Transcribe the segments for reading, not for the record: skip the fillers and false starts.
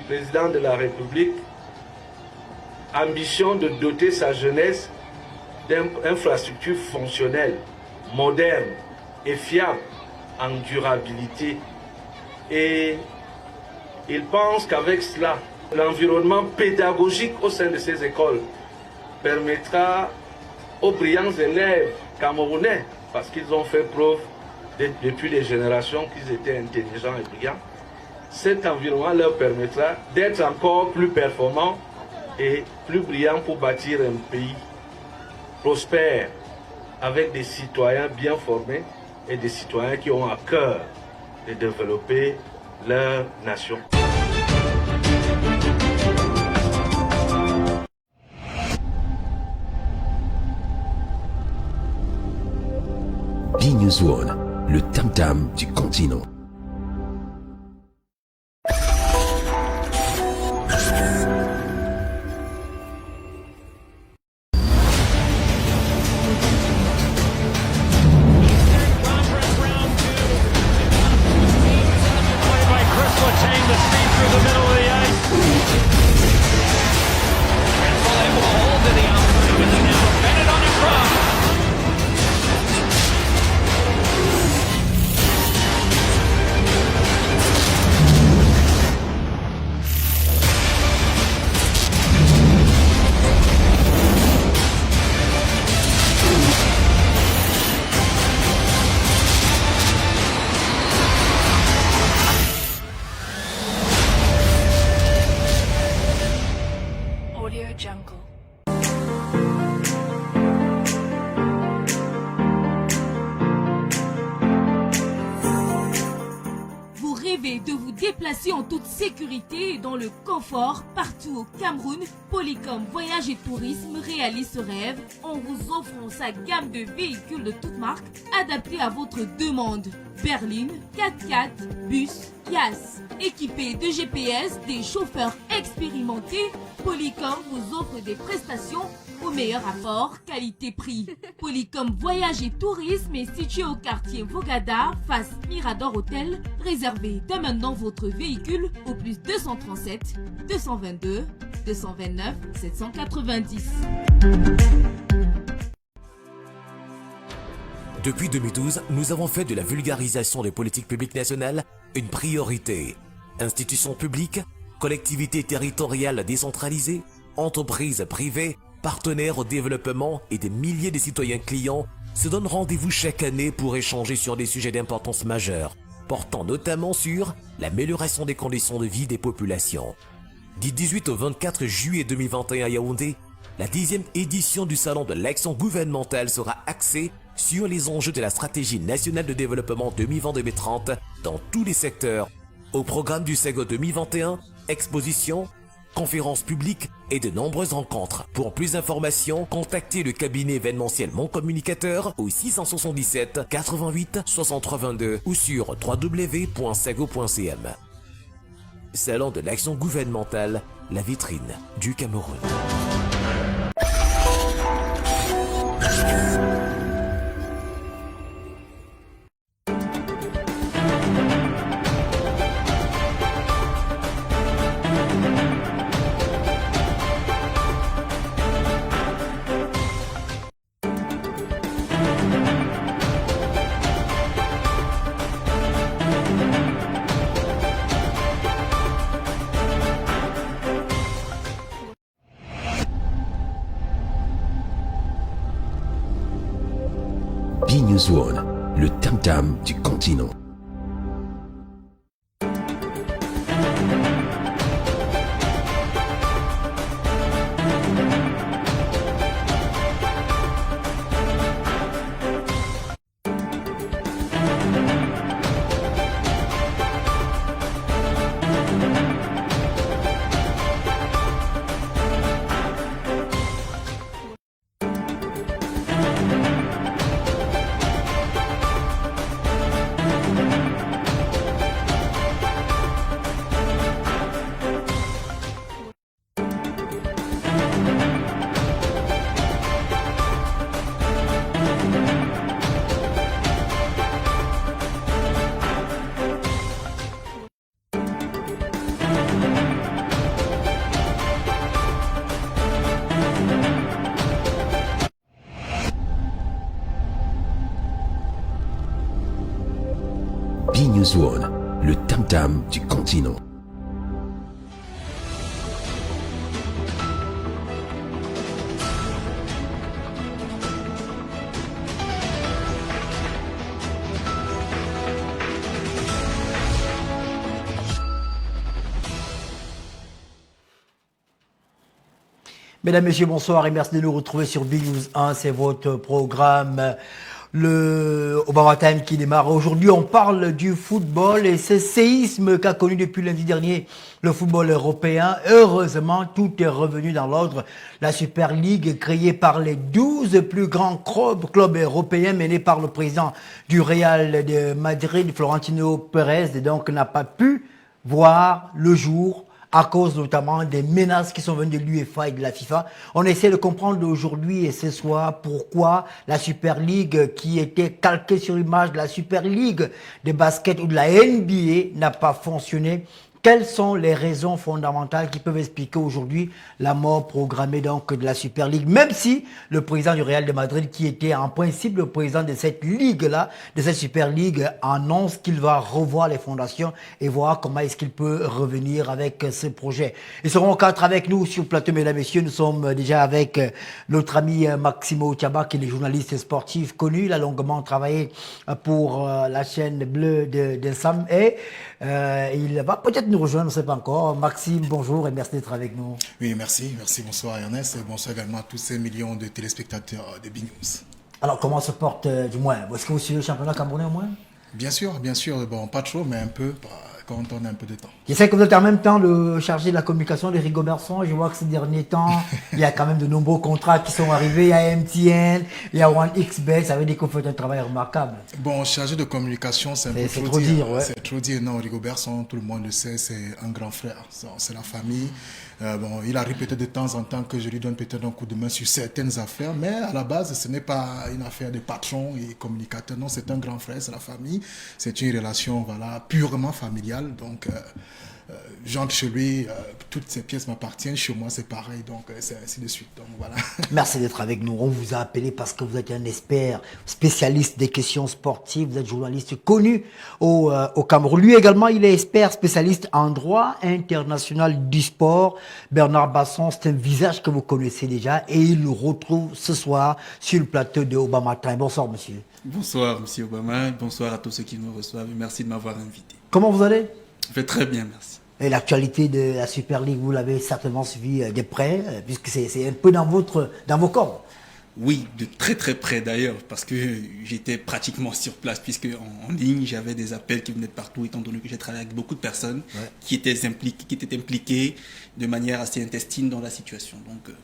président de la République ambitionne de doter sa jeunesse d'infrastructures fonctionnelles, modernes et fiables en durabilité. Et il pense qu'avec cela, l'environnement pédagogique au sein de ces écoles permettra aux brillants élèves camerounais, parce qu'ils ont fait preuve depuis des générations qu'ils étaient intelligents et brillants, cet environnement leur permettra d'être encore plus performants et plus brillants pour bâtir un pays prospère, avec des citoyens bien formés et des citoyens qui ont à cœur de développer leur nation. B-News One, le tam-tam du continent. De vous déplacer en toute sécurité et dans le confort partout au Cameroun, Polycom Voyage et Tourisme réalise ce rêve en vous offrant sa gamme de véhicules de toutes marques adaptés à votre demande. Berline, 4x4, bus, Yas. Équipés de GPS, des chauffeurs expérimentés, Polycom vous offre des prestations au meilleur rapport qualité-prix. Polycom Voyage et Tourisme est situé au quartier Vogada, face Mirador Hotel. Réservez dès maintenant votre véhicule au plus 237 222 229 790. Depuis 2012, nous avons fait de la vulgarisation des politiques publiques nationales une priorité. Institutions publiques, collectivités territoriales décentralisées, entreprises privées, partenaires au développement et des milliers de citoyens clients se donnent rendez-vous chaque année pour échanger sur des sujets d'importance majeure, portant notamment sur l'amélioration des conditions de vie des populations. Du 18 au 24 juillet 2021 à Yaoundé, la 10e édition du Salon de l'Action gouvernementale sera axée sur les enjeux de la stratégie nationale de développement 2020-2030 dans tous les secteurs. Au programme du SEGO 2021, expositions, conférences publiques et de nombreuses rencontres. Pour plus d'informations, contactez le cabinet événementiel Mon Communicateur au 677 88 63 22 ou sur www.sego.cm. Salon de l'action gouvernementale, la vitrine du Cameroun. B-News One, le tam-tam du continent. News One, le tam-tam du continent. Mesdames, Messieurs, bonsoir et merci de nous retrouver sur Big News 1. C'est votre programme, le Obama Time qui démarre. Aujourd'hui, on parle du football et ce séisme qu'a connu depuis lundi dernier le football européen. Heureusement, tout est revenu dans l'ordre. La Super League, créée par les 12 plus grands clubs européens, menés par le président du Real de Madrid, Florentino Pérez, donc n'a pas pu voir le jour à cause notamment des menaces qui sont venues de l'UEFA et de la FIFA. On essaie de comprendre aujourd'hui et ce soir pourquoi la Super League, qui était calquée sur l'image de la Super League de basket ou de la NBA, n'a pas fonctionné. Quelles sont les raisons fondamentales qui peuvent expliquer aujourd'hui la mort programmée donc de la Super League, même si le président du Real de Madrid, qui était en principe le président de cette ligue-là, de cette Super League, annonce qu'il va revoir les fondations et voir comment est-ce qu'il peut revenir avec ce projet. Ils seront quatre avec nous sur le plateau, mesdames et messieurs. Nous sommes déjà avec notre ami Maximo Tiaba, qui est journaliste sportif connu. Il a longuement travaillé pour la chaîne bleue de Sam et il va peut-être nous rejoindre, on ne sait pas encore. Maxime, bonjour et merci d'être avec nous. Oui, merci. Bonsoir Ernest et bonsoir également à tous ces millions de téléspectateurs de Big News. Alors, comment se porte, du moins, est-ce que vous suivez le championnat camerounais au moins? Bien sûr. Bon, pas trop, mais un peu, quand on a un peu de temps. Je sais que vous êtes en même temps le chargé de la communication de Rigobertson. Je vois que ces derniers temps, il y a quand même de nombreux contrats qui sont arrivés. Il y a MTN, il y a OneXBet. Ça veut dire que vous faites un travail remarquable. Bon, chargé de communication, c'est un peu trop dire. Ouais. C'est trop dire. Non, Rigobertson, tout le monde le sait, c'est un grand frère. C'est la famille. Bon, il arrive peut-être de temps en temps que je lui donne peut-être un coup de main sur certaines affaires, mais à la base, ce n'est pas une affaire de patron et communicateur. Non, c'est un grand frère, c'est la famille. C'est une relation, voilà, purement familiale. Donc, j'entre chez lui, toutes ces pièces m'appartiennent. Chez moi, c'est pareil. Donc, c'est ainsi de suite. Donc, voilà. Merci d'être avec nous. On vous a appelé parce que vous êtes un expert, spécialiste des questions sportives. Vous êtes journaliste connu au Cameroun. Lui également, il est expert, spécialiste en droit international du sport. Bernard Basson, c'est un visage que vous connaissez déjà et il nous retrouve ce soir sur le plateau de Obama Time. Bonsoir, monsieur. Bonsoir, monsieur Obama. Bonsoir à tous ceux qui nous reçoivent. Merci de m'avoir invité. Comment vous allez? Je vais très bien, merci. Et l'actualité de la Super League, vous l'avez certainement suivi de près, puisque c'est un peu dans vos corps. Oui, de très très près d'ailleurs, parce que j'étais pratiquement sur place, puisque en ligne, j'avais des appels qui venaient de partout, étant donné que j'ai travaillé avec beaucoup de personnes qui étaient impliquées de manière assez intestine dans la situation. Donc,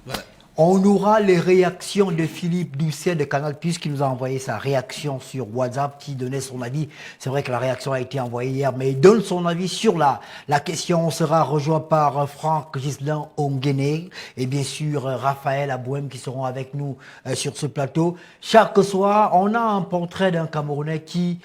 voilà. On aura les réactions de Philippe Doucet de Canal+, qui nous a envoyé sa réaction sur WhatsApp, qui donnait son avis. C'est vrai que la réaction a été envoyée hier, mais il donne son avis sur la question. On sera rejoint par Franck Ghislain Onguené et bien sûr Raphaël Abouem qui seront avec nous sur ce plateau. Chaque soir, on a un portrait d'un Camerounais qui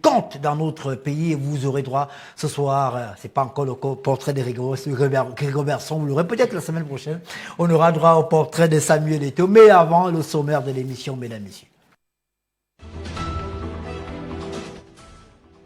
compte dans notre pays et vous aurez droit ce soir, c'est pas encore le portrait de Rigobertson, vous l'aurez peut-être la semaine prochaine, on aura droit au portrait de Samuel Eto'o, mais avant le sommaire de l'émission, mesdames, messieurs.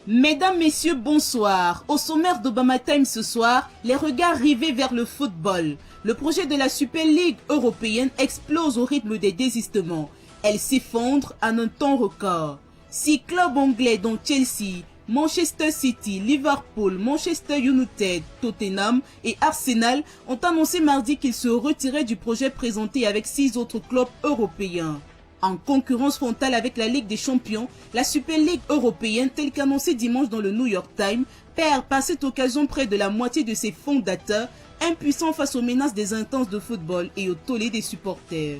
Mesdames, Messieurs, bonsoir. Au sommaire d'Obama Time ce soir, les regards rivés vers le football. Le projet de la Super League européenne explose au rythme des désistements. Elle s'effondre en un temps record. 6 clubs anglais dont Chelsea, Manchester City, Liverpool, Manchester United, Tottenham et Arsenal ont annoncé mardi qu'ils se retiraient du projet présenté avec 6 autres clubs européens. En concurrence frontale avec la Ligue des Champions, la Super League européenne, telle qu'annoncée dimanche dans le New York Times, perd par cette occasion près de la moitié de ses fondateurs, impuissants face aux menaces des instances de football et au tollé des supporters.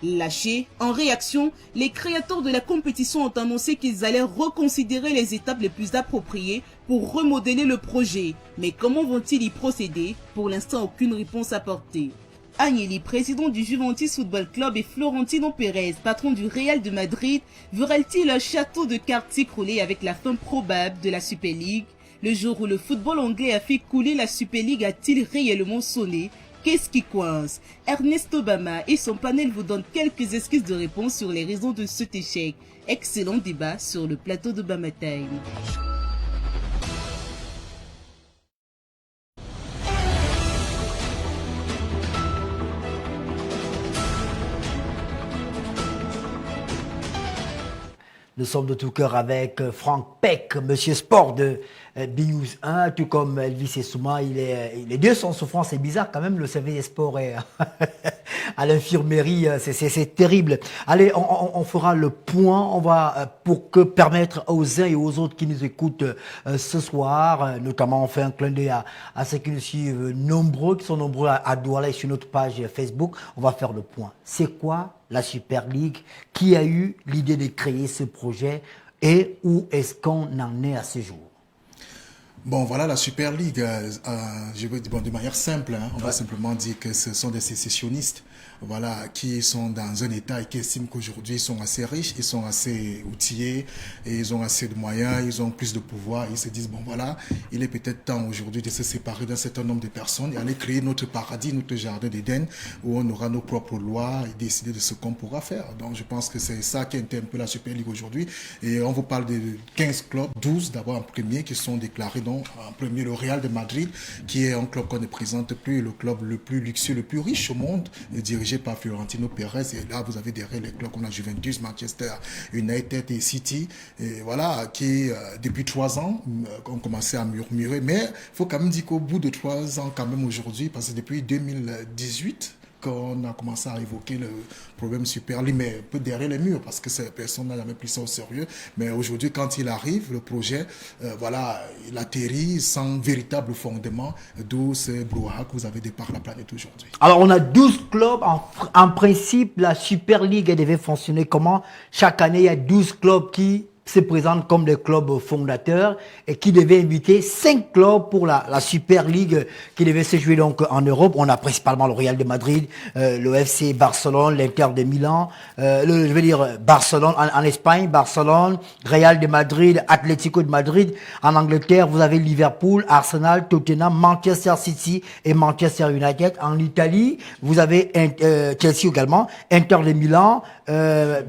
Lâchés, en réaction, les créateurs de la compétition ont annoncé qu'ils allaient reconsidérer les étapes les plus appropriées pour remodeler le projet. Mais comment vont-ils y procéder? Pour l'instant, aucune réponse apportée. Agnelli, président du Juventus Football Club, et Florentino Pérez, patron du Real de Madrid, verraient-ils un château de cartes s'écrouler avec la fin probable de la Super League? Le jour où le football anglais a fait couler la Super League a-t-il réellement sonné? Qu'est-ce qui coince? Ernesto Bama et son panel vous donnent quelques excuses de réponse sur les raisons de cet échec. Excellent débat sur le plateau de Bama Time. Nous sommes de tout cœur avec Franck Peck, Monsieur Sport de News 1, tout comme Elvis Essouma. Les deux sont en souffrance. C'est bizarre quand même, le service sport est à l'infirmerie. C'est terrible. Allez, on fera le point. On va, pour que permettre aux uns et aux autres qui nous écoutent ce soir, notamment on fait un clin d'œil à ceux qui nous suivent nombreux, qui sont nombreux à Douala et sur notre page Facebook. On va faire le point. C'est quoi la Super League? Qui a eu l'idée de créer ce projet et où est-ce qu'on en est à ce jour? Bon, voilà, la Super League, je veux dire, bon, de manière simple, hein, on va simplement dire que ce sont des sécessionnistes, voilà, qui sont dans un état et qui estiment qu'aujourd'hui ils sont assez riches, ils sont assez outillés, et ils ont assez de moyens, ils ont plus de pouvoir, et ils se disent, bon voilà, il est peut-être temps aujourd'hui de se séparer d'un certain nombre de personnes et aller créer notre paradis, notre jardin d'Éden, où on aura nos propres lois et décider de ce qu'on pourra faire. Donc je pense que c'est ça qui est un peu la Super League aujourd'hui, et on vous parle de 15 clubs, 12 d'abord en premier, qui sont déclarés donc en premier le Real de Madrid, qui est un club qu'on ne présente plus, le club le plus luxueux, le plus riche au monde, dirigé par Florentino Pérez. Et là, vous avez derrière les clubs comme la Juventus, Manchester United et City, et voilà, qui depuis 3 ans ont commencé à murmurer. Mais il faut quand même dire qu'au bout de 3 ans, quand même aujourd'hui, parce que depuis 2018, qu'on a commencé à évoquer le problème Super League, mais un peu derrière les murs, parce que personne n'a jamais pris ça au sérieux. Mais aujourd'hui, quand il arrive, le projet, voilà, il atterrit sans véritable fondement, d'où ce brouhaha que vous avez de par la planète aujourd'hui. Alors, on a 12 clubs. En principe, la Super League, elle devait fonctionner comment? Chaque année, il y a 12 clubs qui se présentent comme des clubs fondateurs et qui devaient inviter 5 clubs pour la Super League qui devait se jouer donc en Europe. On a principalement le Real de Madrid, le FC Barcelone, l'Inter de Milan, je veux dire Barcelone en Espagne, Barcelone, Real de Madrid, Atlético de Madrid. En Angleterre, vous avez Liverpool, Arsenal, Tottenham, Manchester City et Manchester United. En Italie, vous avez Chelsea également, Inter de Milan,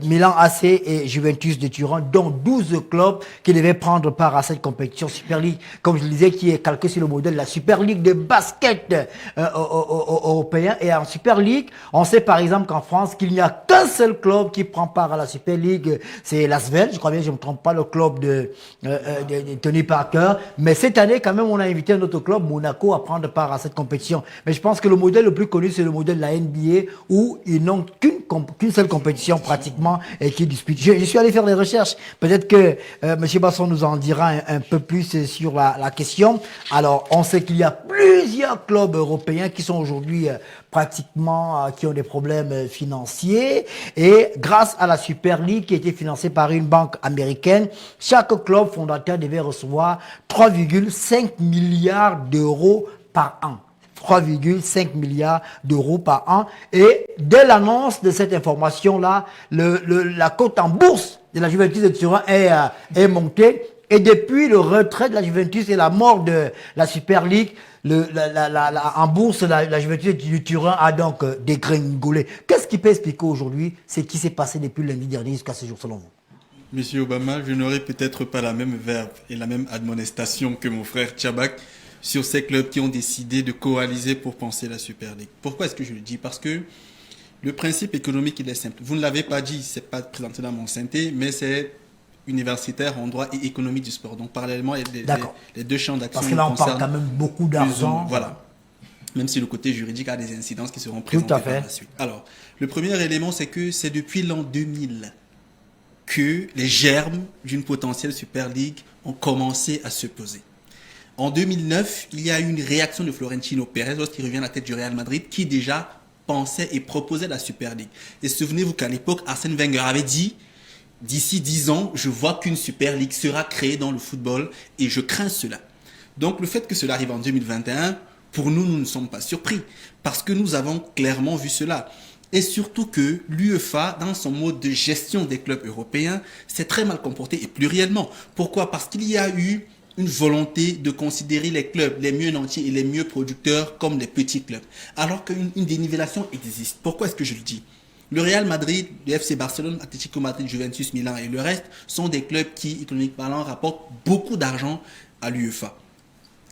Milan AC et Juventus de Turin, dont 12 clubs qui devaient prendre part à cette compétition Super League, comme je le disais, qui est calqué sur le modèle de la Super League de basket européen. Et en Super League, on sait par exemple qu'en France, qu'il n'y a qu'un seul club qui prend part à la Super League, c'est l'Asvel, je crois bien, je ne me trompe pas, le club de Tony Parker. Mais cette année, quand même, on a invité un autre club, Monaco, à prendre part à cette compétition. Mais je pense que le modèle le plus connu, c'est le modèle de la NBA, où ils n'ont qu'une seule compétition pratiquement et qui dispute. Je suis allé faire des recherches. Peut-être que M. Basson nous en dira un peu plus sur la question. Alors, on sait qu'il y a plusieurs clubs européens qui sont aujourd'hui pratiquement, qui ont des problèmes financiers. Et grâce à la Super League qui a été financée par une banque américaine, chaque club fondateur devait recevoir 3,5 milliards d'euros par an. 3,5 milliards d'euros par an. Et dès l'annonce de cette information-là, la cote en bourse de la Juventus de Turin est montée. Et depuis le retrait de la Juventus et la mort de la Super League, en bourse, la Juventus de Turin a donc dégringolé. Qu'est-ce qui peut expliquer aujourd'hui ce qui s'est passé depuis lundi dernier jusqu'à ce jour, selon vous? Monsieur Obama, je n'aurai peut-être pas la même verve et la même admonestation que mon frère Tchabak sur ces clubs qui ont décidé de coaliser pour penser la Super League. Pourquoi est-ce que je le dis? Parce que le principe économique, il est simple. Vous ne l'avez pas dit, c'est pas présenté dans mon synthé, mais c'est universitaire en droit et économie du sport. Donc, parallèlement, les deux champs d'action. Parce que là, on parle quand même beaucoup d'argent. Voilà. Même si le côté juridique a des incidences qui seront présentées par la suite. Alors, le premier élément, c'est que c'est depuis l'an 2000 que les germes d'une potentielle Super League ont commencé à se poser. En 2009, il y a eu une réaction de Florentino Pérez lorsqu'il revient à la tête du Real Madrid qui déjà pensait et proposait la Super League. Et souvenez-vous qu'à l'époque, Arsène Wenger avait dit « D'ici 10 ans, je vois qu'une Super League sera créée dans le football et je crains cela. » Donc le fait que cela arrive en 2021, pour nous, nous ne sommes pas surpris parce que nous avons clairement vu cela. Et surtout que l'UEFA, dans son mode de gestion des clubs européens, s'est très mal comporté et pluriellement. Pourquoi? Parce qu'il y a eu une volonté de considérer les clubs les mieux nantis et les mieux producteurs comme les petits clubs. Alors qu'une dénivellation existe. Pourquoi est-ce que je le dis? Le Real Madrid, le FC Barcelone, Atlético Madrid, Juventus, Milan et le reste sont des clubs qui, économiquement parlant, rapportent beaucoup d'argent à l'UEFA.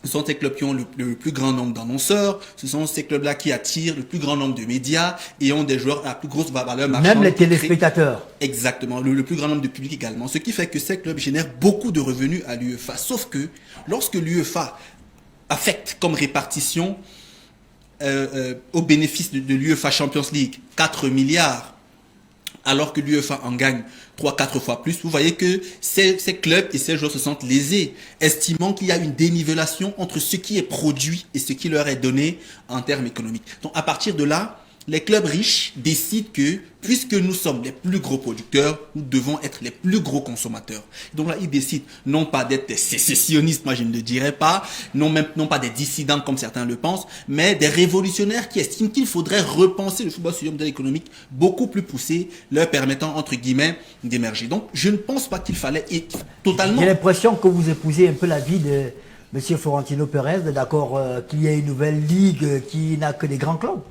Ce sont ces clubs qui ont le plus grand nombre d'annonceurs, ce sont ces clubs-là qui attirent le plus grand nombre de médias et ont des joueurs à la plus grosse valeur marchande. Même les téléspectateurs. Exactement, le plus grand nombre de public également. Ce qui fait que ces clubs génèrent beaucoup de revenus à l'UEFA. Sauf que lorsque l'UEFA affecte comme répartition au bénéfice de l'UEFA Champions League 4 milliards, alors que l'UEFA en gagne 3-4 fois plus, vous voyez que ces clubs et ces joueurs se sentent lésés, estimant qu'il y a une dénivellation entre ce qui est produit et ce qui leur est donné en termes économiques. Donc à partir de là, les clubs riches décident que, puisque nous sommes les plus gros producteurs, nous devons être les plus gros consommateurs. Donc là, ils décident non pas d'être des sécessionnistes, moi je ne le dirais pas, non pas des dissidents comme certains le pensent, mais des révolutionnaires qui estiment qu'il faudrait repenser le football sur un modèle économique beaucoup plus poussé, leur permettant, entre guillemets, d'émerger. Donc je ne pense pas qu'il fallait totalement... J'ai l'impression que vous épousez un peu la vie de M. Florentino Pérez, d'accord, qu'il y ait une nouvelle ligue qui n'a que des grands clubs.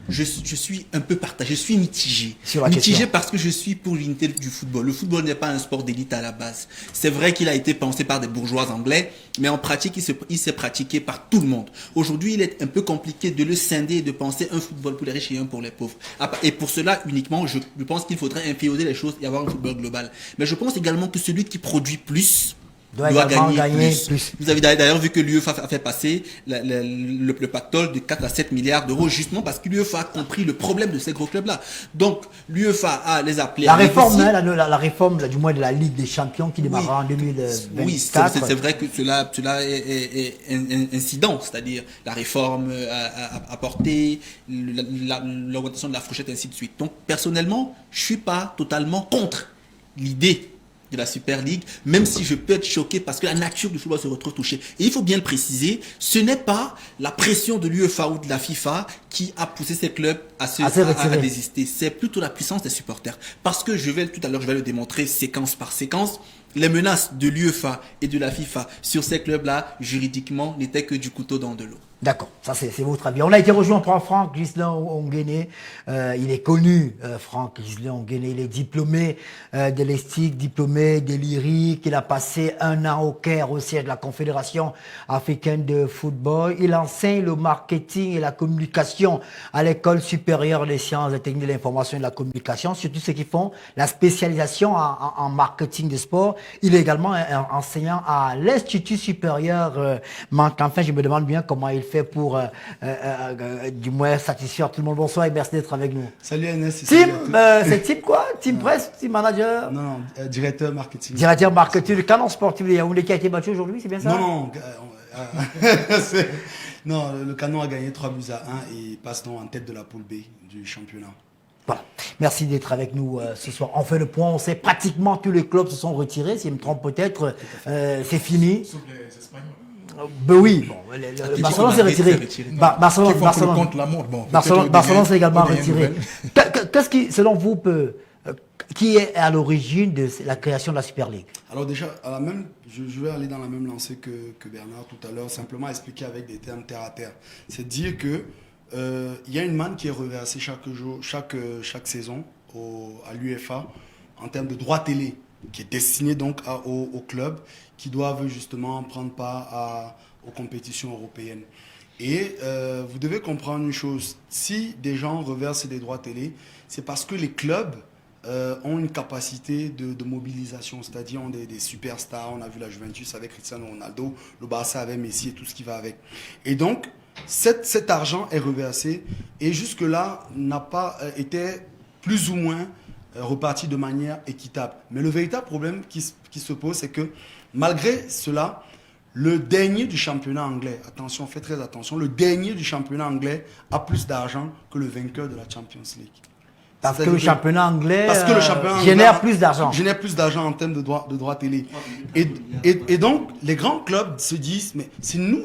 Je suis un peu partagé, je suis mitigé. Mitigé parce que je suis pour l'unité du football. Le football n'est pas un sport d'élite à la base. C'est vrai qu'il a été pensé par des bourgeois anglais, mais en pratique, il s'est pratiqué par tout le monde. Aujourd'hui, il est un peu compliqué de le scinder et de penser un football pour les riches et un pour les pauvres. Et pour cela, uniquement, je pense qu'il faudrait inféoder les choses et avoir un football global. Mais je pense également que celui qui produit plus doit gagner plus. Vous avez d'ailleurs vu que l'UEFA a fait passer le pactole de 4 à 7 milliards d'euros justement parce que l'UEFA a compris le problème de ces gros clubs-là. Donc l'UEFA a les appelés la réforme, la réforme du moins de la Ligue des Champions qui démarrera en 2024. Oui, c'est vrai que cela est incident, c'est-à-dire la réforme apportée, l'augmentation de la fourchette, ainsi de suite. Donc personnellement, je suis pas totalement contre l'idée de la Super League, même si je peux être choqué parce que la nature du football se retrouve touchée. Et il faut bien le préciser, ce n'est pas la pression de l'UEFA ou de la FIFA qui a poussé ces clubs à désister. C'est plutôt la puissance des supporters. Parce que tout à l'heure, je vais le démontrer séquence par séquence. Les menaces de l'UEFA et de la FIFA sur ces clubs-là, juridiquement, n'étaient que du couteau dans de l'eau. D'accord, ça c'est votre avis. On a été rejoint par Franck Ghislain Onguéné. Il est connu, Franck Ghislain Onguéné. Il est diplômé de l'ESTIC, diplômé de l'IRIC. Il a passé 1 an au Caire, au siège de la Confédération africaine de football. Il enseigne le marketing et la communication à l'École supérieure des sciences et techniques de l'information et de la communication, surtout ceux qui font la spécialisation en marketing de sport. Il est également enseignant à l'Institut supérieur Manque. Enfin, je me demande bien comment il fait pour du moins satisfaire tout le monde. Bonsoir et merci d'être avec nous. Salut Agnès. C'est Tim quoi? Team presse, team manager? Non, directeur marketing. Directeur marketing du Canon Sportif de Yaoundé qui a été battu aujourd'hui, c'est bien ça? Non, le Canon a gagné 3-1 et passe donc en tête de la poule B du championnat. Voilà. Merci d'être avec nous ce soir. On fait le point, on sait pratiquement tous les clubs se sont retirés, si je me trompe peut-être, c'est fini. Sauf les Espagnols. Ben oui, bon, Barcelone s'est retiré. Barcelone s'est également retiré. Qu'est-ce qui, selon vous, qui est à l'origine de la création de la Super League? Alors déjà, je vais aller dans la même lancée que Bernard tout à l'heure, simplement expliquer avec des termes terre à terre. C'est dire que il y a une manne qui est reversée chaque saison à l'UEFA en termes de droits télé, qui est destiné donc aux clubs qui doivent justement prendre part aux compétitions européennes. Et vous devez comprendre une chose, si des gens reversent des droits télé, c'est parce que les clubs ont une capacité de mobilisation, c'est-à-dire ont des superstars. On a vu la Juventus avec Cristiano Ronaldo, le Barça avec Messi et tout ce qui va avec. Et donc, cet argent est reversé et jusque-là n'a pas été plus ou moins reparti de manière équitable. Mais le véritable problème qui se pose, c'est que malgré cela, le dernier du championnat anglais, attention, faites très attention, le dernier du championnat anglais a plus d'argent que le vainqueur de la Champions League. Parce que le championnat anglais génère plus d'argent. Génère plus d'argent en termes de droits télé. Et donc, les grands clubs se disent, mais c'est nous,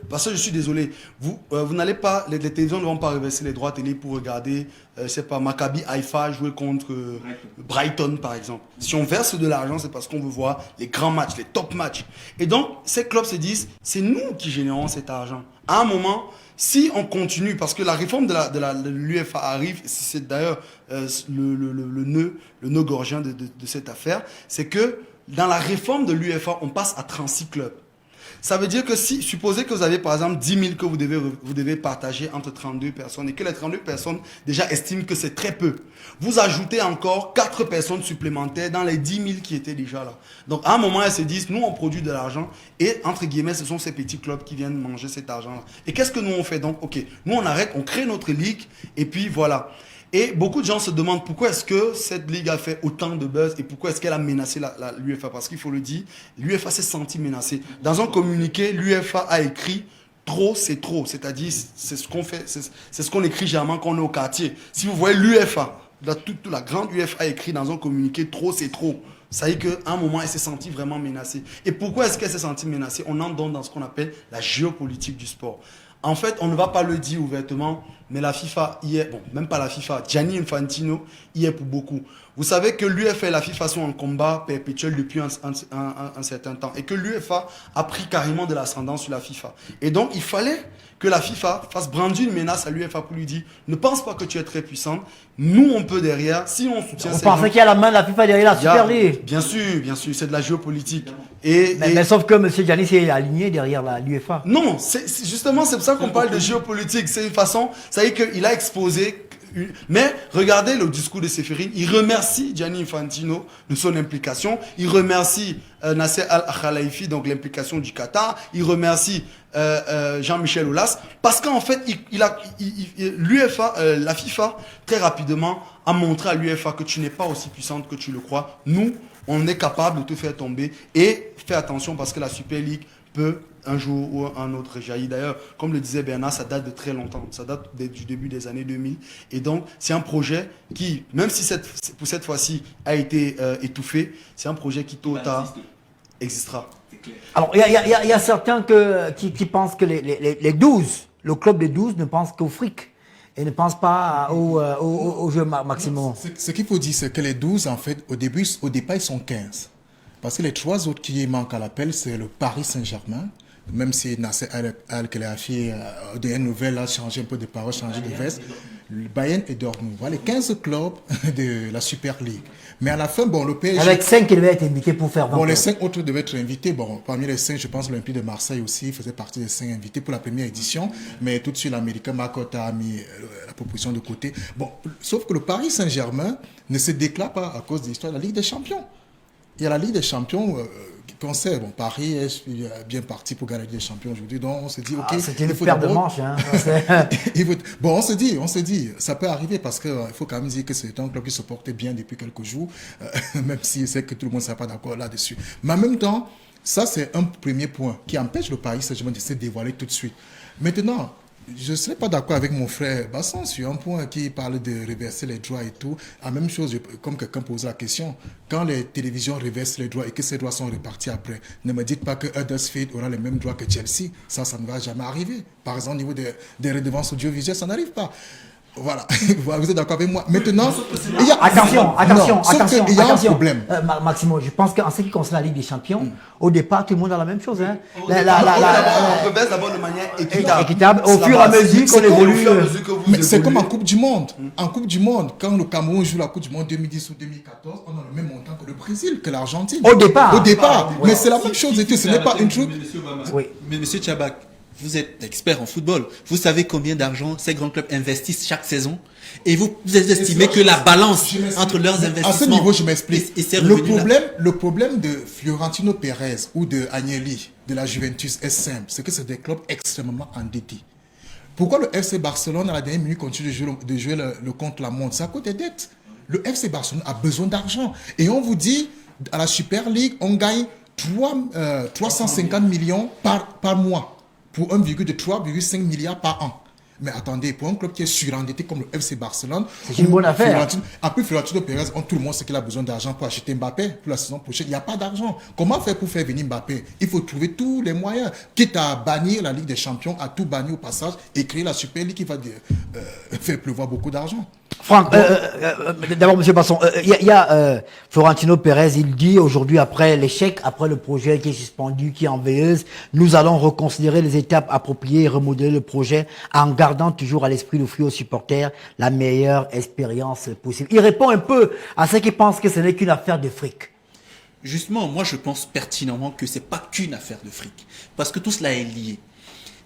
parce que je suis désolé, vous n'allez pas, les télévisions ne vont pas reverser les droits télé pour regarder, c'est pas Maccabi Haïfa jouer contre Brighton par exemple. Si on verse de l'argent, c'est parce qu'on veut voir les grands matchs, les top matchs. Et donc, ces clubs se disent, c'est nous qui générons cet argent. À un moment, si on continue, parce que la réforme de l'UEFA arrive, c'est d'ailleurs le nœud gorgien de cette affaire, c'est que dans la réforme de l'UEFA, on passe à 36 clubs. Ça veut dire que si, supposez que vous avez par exemple 10 000 que vous devez partager entre 32 personnes et que les 32 personnes déjà estiment que c'est très peu, vous ajoutez encore 4 personnes supplémentaires dans les 10 000 qui étaient déjà là. Donc à un moment, elles se disent, nous on produit de l'argent et entre guillemets, ce sont ces petits clubs qui viennent manger cet argent-là. Et qu'est-ce que nous on fait donc? Ok, nous on arrête, on crée notre ligue et puis voilà. Et beaucoup de gens se demandent pourquoi est-ce que cette ligue a fait autant de buzz et pourquoi est-ce qu'elle a menacé l'UEFA. Parce qu'il faut le dire, l'UEFA s'est sentie menacée. Dans un communiqué, l'UEFA a écrit « trop, c'est trop ». C'est-à-dire, c'est ce qu'on fait, c'est ce qu'on écrit généralement quand on est au quartier. Si vous voyez l'UEFA, toute la grande UEFA a écrit dans un communiqué « trop, c'est trop ». Ça veut dire qu'à un moment, elle s'est sentie vraiment menacée. Et pourquoi est-ce qu'elle s'est sentie menacée? On entre dans ce qu'on appelle la géopolitique du sport. En fait, on ne va pas le dire ouvertement, mais la FIFA y est, bon, même pas la FIFA, Gianni Infantino y est pour beaucoup. Vous savez que l'UEFA et la FIFA sont en combat perpétuel depuis un certain temps et que l'UEFA a pris carrément de l'ascendant sur la FIFA. Et donc, il fallait que la FIFA fasse brandir une menace à l'UEFA pour lui dire « Ne pense pas que tu es très puissante, nous on peut derrière, si on soutient... » On pensait qu'il y a la main de la FIFA derrière la Super League. Bien sûr, c'est de la géopolitique. Mais sauf que M. Gianni s'est aligné derrière l'UEFA. Non, justement c'est pour ça qu'on parle de géopolitique. C'est une façon, ça veut dire qu'il a exposé... Mais regardez le discours de Séphérine, il remercie Gianni Infantino de son implication, il remercie Nasser Al-Khelaifi, donc l'implication du Qatar, il remercie Jean-Michel Aulas, parce qu'en fait, l'UEFA, la FIFA, très rapidement, a montré à l'UEFA que tu n'es pas aussi puissante que tu le crois. Nous, on est capable de te faire tomber et fais attention parce que la Super League peut un jour ou un autre jaillir. D'ailleurs, comme le disait Bernard, ça date de très longtemps. Ça date du début des années 2000. Et donc, c'est un projet qui, même si pour cette fois-ci a été étouffé, c'est un projet qui tôt ou tard existera. Alors, il y a certains qui pensent que les 12, le club des 12 ne pense qu'au fric et ne pense pas au jeu maximum. Ce qu'il faut dire, c'est que les 12, en fait, au départ, ils sont 15. Parce que les 3 autres qui manquent à l'appel, c'est le Paris Saint-Germain, même si Nasser Al-Khelaifi, des nouvelles, a changé un peu de parole, changé de veste. Le Bayern et Dortmund. Voilà les 15 clubs de la Super League. Mais à la fin, bon, le PSG... Avec 5 qui devaient être invités pour faire 20 Bon, les 5 autres devaient être invités. Bon, parmi les 5, je pense l'Olympique de Marseille aussi faisait partie des 5 invités pour la première édition. Mais tout de suite, l'Américain Makota a mis la proposition de côté. Bon, sauf que le Paris Saint-Germain ne se déclare pas à cause de l'histoire de la Ligue des Champions. Il y a la Ligue des Champions... qu'on sait, bon, Paris est bien parti pour gagner la Ligue des Champions aujourd'hui, donc on se dit, ok, c'était une paire de manches. Hein. Bon, on se dit, ça peut arriver parce qu'il faut quand même dire que c'est un club qui se portait bien depuis quelques jours, même si c'est que tout le monde ne sera pas d'accord là-dessus. Mais en même temps, ça c'est un premier point qui empêche le Paris Saint-Germain de se dévoiler tout de suite. Maintenant, je ne serais pas d'accord avec mon frère Basson sur un point qui parle de reverser les droits et tout. La même chose, comme quelqu'un posait la question, quand les télévisions reversent les droits et que ces droits sont répartis après, ne me dites pas que Huddersfield aura les mêmes droits que Chelsea. Ça ne va jamais arriver. Par exemple, au niveau des redevances audiovisuelles, ça n'arrive pas. Voilà, vous êtes d'accord avec moi. Maintenant, attention, il y a un problème. Maximo, je pense qu'en ce qui concerne la Ligue des Champions, au départ, tout le monde a la même chose. Hein. On reverse d'abord de manière équitable. Au fur et à mesure qu'on évolue. Mais c'est comme en Coupe du Monde. En Coupe du Monde, quand le Cameroun joue la Coupe du Monde 2010 ou 2014, on a le même montant que le Brésil, que l'Argentine. Au départ. Mais c'est la même chose et tout. Ce n'est pas une chose. Mais monsieur Tchabak, vous êtes expert en football. Vous savez combien d'argent ces grands clubs investissent chaque saison? Et vous estimez que la balance entre leurs investissements... À ce niveau, je m'explique. Le problème de Florentino Pérez ou de Agnelli, de la Juventus, est simple. C'est que c'est des clubs extrêmement endettés. Pourquoi le FC Barcelone, à la dernière minute, continue de jouer le contre-la-montre? C'est à cause des dettes. Le FC Barcelone a besoin d'argent. Et on vous dit, à la Super League, on gagne 350 millions par mois. Pour 3,5 milliards par an. Mais attendez, pour un club qui est surendetté comme le FC Barcelone, c'est une bonne affaire. Florentino Pérez, tout le monde sait qu'il a besoin d'argent pour acheter Mbappé pour la saison prochaine. Il n'y a pas d'argent. Comment faire pour faire venir Mbappé? Il faut trouver tous les moyens. Quitte à bannir la Ligue des Champions, à tout bannir au passage et créer la Super League qui va faire pleuvoir beaucoup d'argent. Franck, d'abord, M. Basson, il y a Florentino Pérez, il dit aujourd'hui, après l'échec, après le projet qui est suspendu, qui est en veilleuse, nous allons reconsidérer les étapes appropriées et remodeler le projet en gardant toujours à l'esprit l'offrir aux supporters la meilleure expérience possible. Il répond un peu à ceux qui pensent que ce n'est qu'une affaire de fric. Justement, moi je pense pertinemment que c'est pas qu'une affaire de fric, parce que tout cela est lié.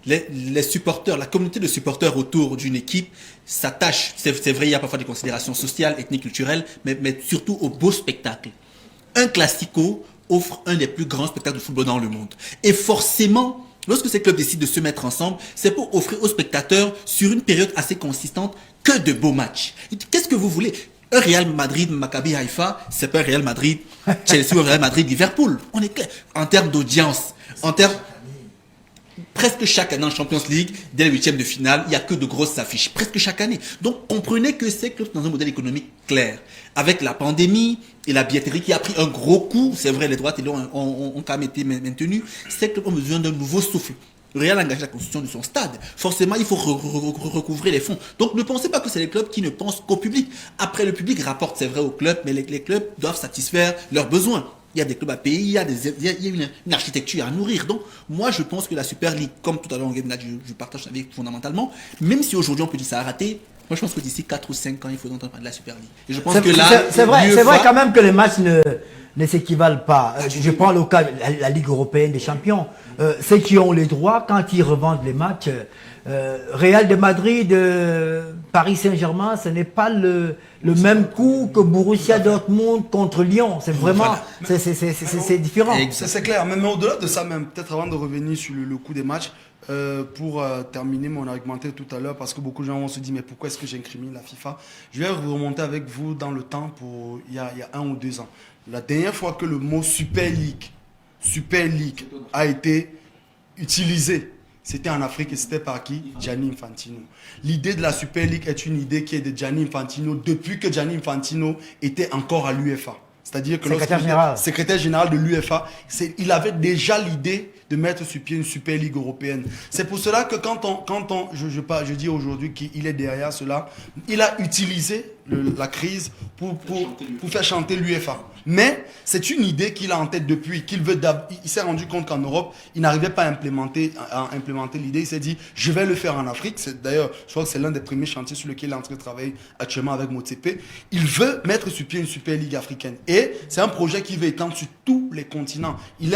Les supporters, la communauté de supporters autour d'une équipe s'attache, c'est vrai, il y a parfois des considérations sociales, ethniques, culturelles, mais surtout au beau spectacle. Un classico offre un des plus grands spectacles de football dans le monde. Et forcément, lorsque ces clubs décident de se mettre ensemble, c'est pour offrir aux spectateurs, sur une période assez consistante, que de beaux matchs. Qu'est-ce que vous voulez? Un Real Madrid, Maccabi Haïfa, c'est pas un Real Madrid, Chelsea ou un Real Madrid, Liverpool. On est clair. En termes d'audience, en termes... Presque chaque année en Champions League, dès les huitièmes de finale, il n'y a que de grosses affiches. Presque chaque année. Donc, comprenez que ces clubs sont dans un modèle économique clair. Avec la pandémie et la billetterie qui a pris un gros coup, c'est vrai, les droits télé ont quand même été maintenus, ces clubs ont besoin d'un nouveau souffle. Le Real a engagé la construction de son stade. Forcément, il faut recouvrer les fonds. Donc, ne pensez pas que c'est les clubs qui ne pensent qu'au public. Après, le public rapporte, c'est vrai, aux clubs, mais les clubs doivent satisfaire leurs besoins. Il y a des clubs à payer, il y a une architecture à nourrir. Donc, moi, je pense que la Super League, comme tout à l'heure, je partage avec fondamentalement, même si aujourd'hui on peut dire ça a raté, moi je pense que d'ici 4 ou 5 ans, il faut entendre parler de la Super League. Et je pense que là, c'est vrai quand même que les matchs ne s'équivalent pas. Je prends le cas de la Ligue européenne des champions. Ceux qui ont les droits, quand ils revendent les matchs, Real de Madrid, Paris Saint-Germain, ce n'est pas le même coup que Borussia Dortmund contre Lyon. C'est vraiment, c'est différent. C'est clair. Mais au-delà de ça, même peut-être avant de revenir sur le coup des matchs, pour terminer mon argumentaire tout à l'heure, parce que beaucoup de gens vont se dire mais pourquoi est-ce que j'incrimine la FIFA? Je vais remonter avec vous dans le temps pour il y a 1 ou 2 ans. La dernière fois que le mot Super League a été utilisé, c'était en Afrique et c'était par qui? Gianni Infantino. L'idée de la Super League est une idée qui est de Gianni Infantino depuis que Gianni Infantino était encore à l'UEFA. C'est-à-dire que secrétaire général de l'UEFA, il avait déjà l'idée de mettre sur pied une Super Ligue européenne. C'est pour cela que je dis aujourd'hui qu'il est derrière cela, il a utilisé la crise pour faire chanter l'UEFA. Mais c'est une idée qu'il a en tête depuis, il s'est rendu compte qu'en Europe, il n'arrivait pas à implémenter l'idée. Il s'est dit, je vais le faire en Afrique. D'ailleurs, je crois que c'est l'un des premiers chantiers sur lequel il est en train de travailler actuellement avec Motsepe. Il veut mettre sur pied une Super Ligue africaine. Et c'est un projet qui veut étendre sur tous les continents. Il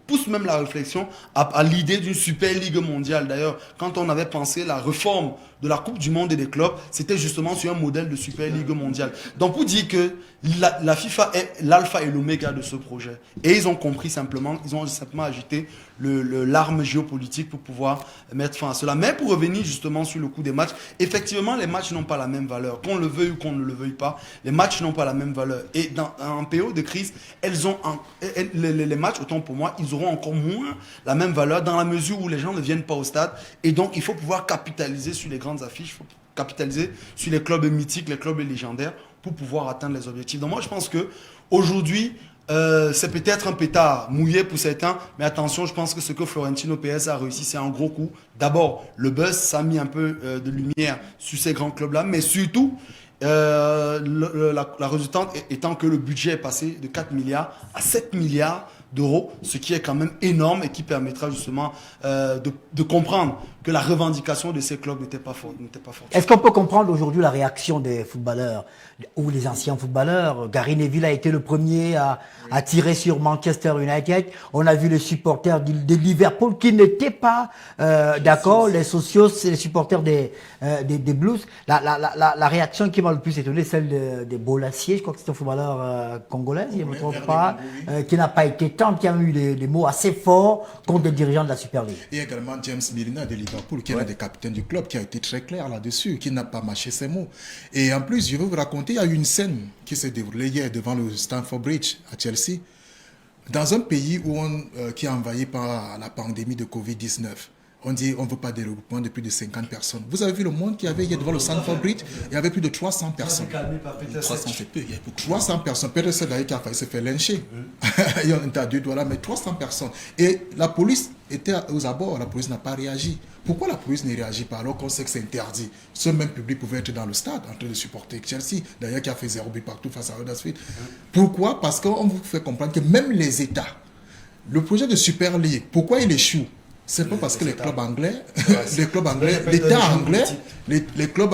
pousse même la réflexion à l'idée d'une Super Ligue mondiale. D'ailleurs, quand on avait pensé la réforme de la Coupe du Monde et des clubs, c'était justement sur un modèle de Super Ligue mondiale. Donc pour dire que la FIFA est l'alpha et l'oméga de ce projet. Et ils ont compris simplement, ils ont simplement agité l'arme géopolitique pour pouvoir mettre fin à cela. Mais pour revenir justement sur le coup des matchs, effectivement les matchs n'ont pas la même valeur. Qu'on le veuille ou qu'on ne le veuille pas, les matchs n'ont pas la même valeur. Et en période de crise, les matchs, autant pour moi, ils auront encore moins la même valeur dans la mesure où les gens ne viennent pas au stade. Et donc il faut pouvoir capitaliser sur les grandes affiches, il faut capitaliser sur les clubs mythiques, les clubs légendaires pour pouvoir atteindre les objectifs. Donc moi je pense que aujourd'hui, c'est peut-être un pétard mouillé pour certains, mais attention, je pense que ce que Florentino Pérez a réussi, c'est un gros coup. D'abord, le buzz, ça a mis un peu de lumière sur ces grands clubs-là, mais surtout, la résultante étant que le budget est passé de 4 milliards à 7 milliards d'euros, ce qui est quand même énorme et qui permettra justement de comprendre que la revendication de ces clubs n'était pas forte. Est-ce qu'on peut comprendre aujourd'hui la réaction des footballeurs ou les anciens footballeurs? Gary Neville a été le premier à tirer sur Manchester United. On a vu les supporters de Liverpool qui n'étaient pas d'accord, les socios et les supporters des Blues. La réaction qui m'a le plus étonné, celle de Bolassier, je crois que c'est un footballeur congolais, si je ne me trompe pas, qui n'a pas été tant, qui a eu des mots assez forts contre les dirigeants de la Super League. Et également James Milner de Liverpool, qui est l'un des capitaines du club, qui a été très clair là-dessus, qui n'a pas mâché ses mots. Et en plus, je vais vous raconter, il y a eu une scène qui s'est déroulée hier devant le Stamford Bridge à Chelsea, dans un pays qui est envahi par la pandémie de Covid-19. On dit on ne veut pas des regroupements de plus de 50 personnes. Vous avez vu le monde qu'il y avait hier devant le Stamford Bridge? Il y avait plus de 300 personnes. 300 c'est peu, il y a beaucoup. 300 personnes. Peter Sech d'ailleurs qui a failli se faire lyncher. Il y en a deux doigts là, mais 300 personnes. Et la police était aux abords, la police n'a pas réagi. Pourquoi la police ne réagit pas alors qu'on sait que c'est interdit? Ce même public pouvait être dans le stade en train de supporter Chelsea, d'ailleurs qui a fait 0 but partout face à Huddersfield. Pourquoi? Parce qu'on vous fait comprendre que même les États, le projet de Super League, pourquoi il échoue? C'est pas parce que les clubs anglais, les clubs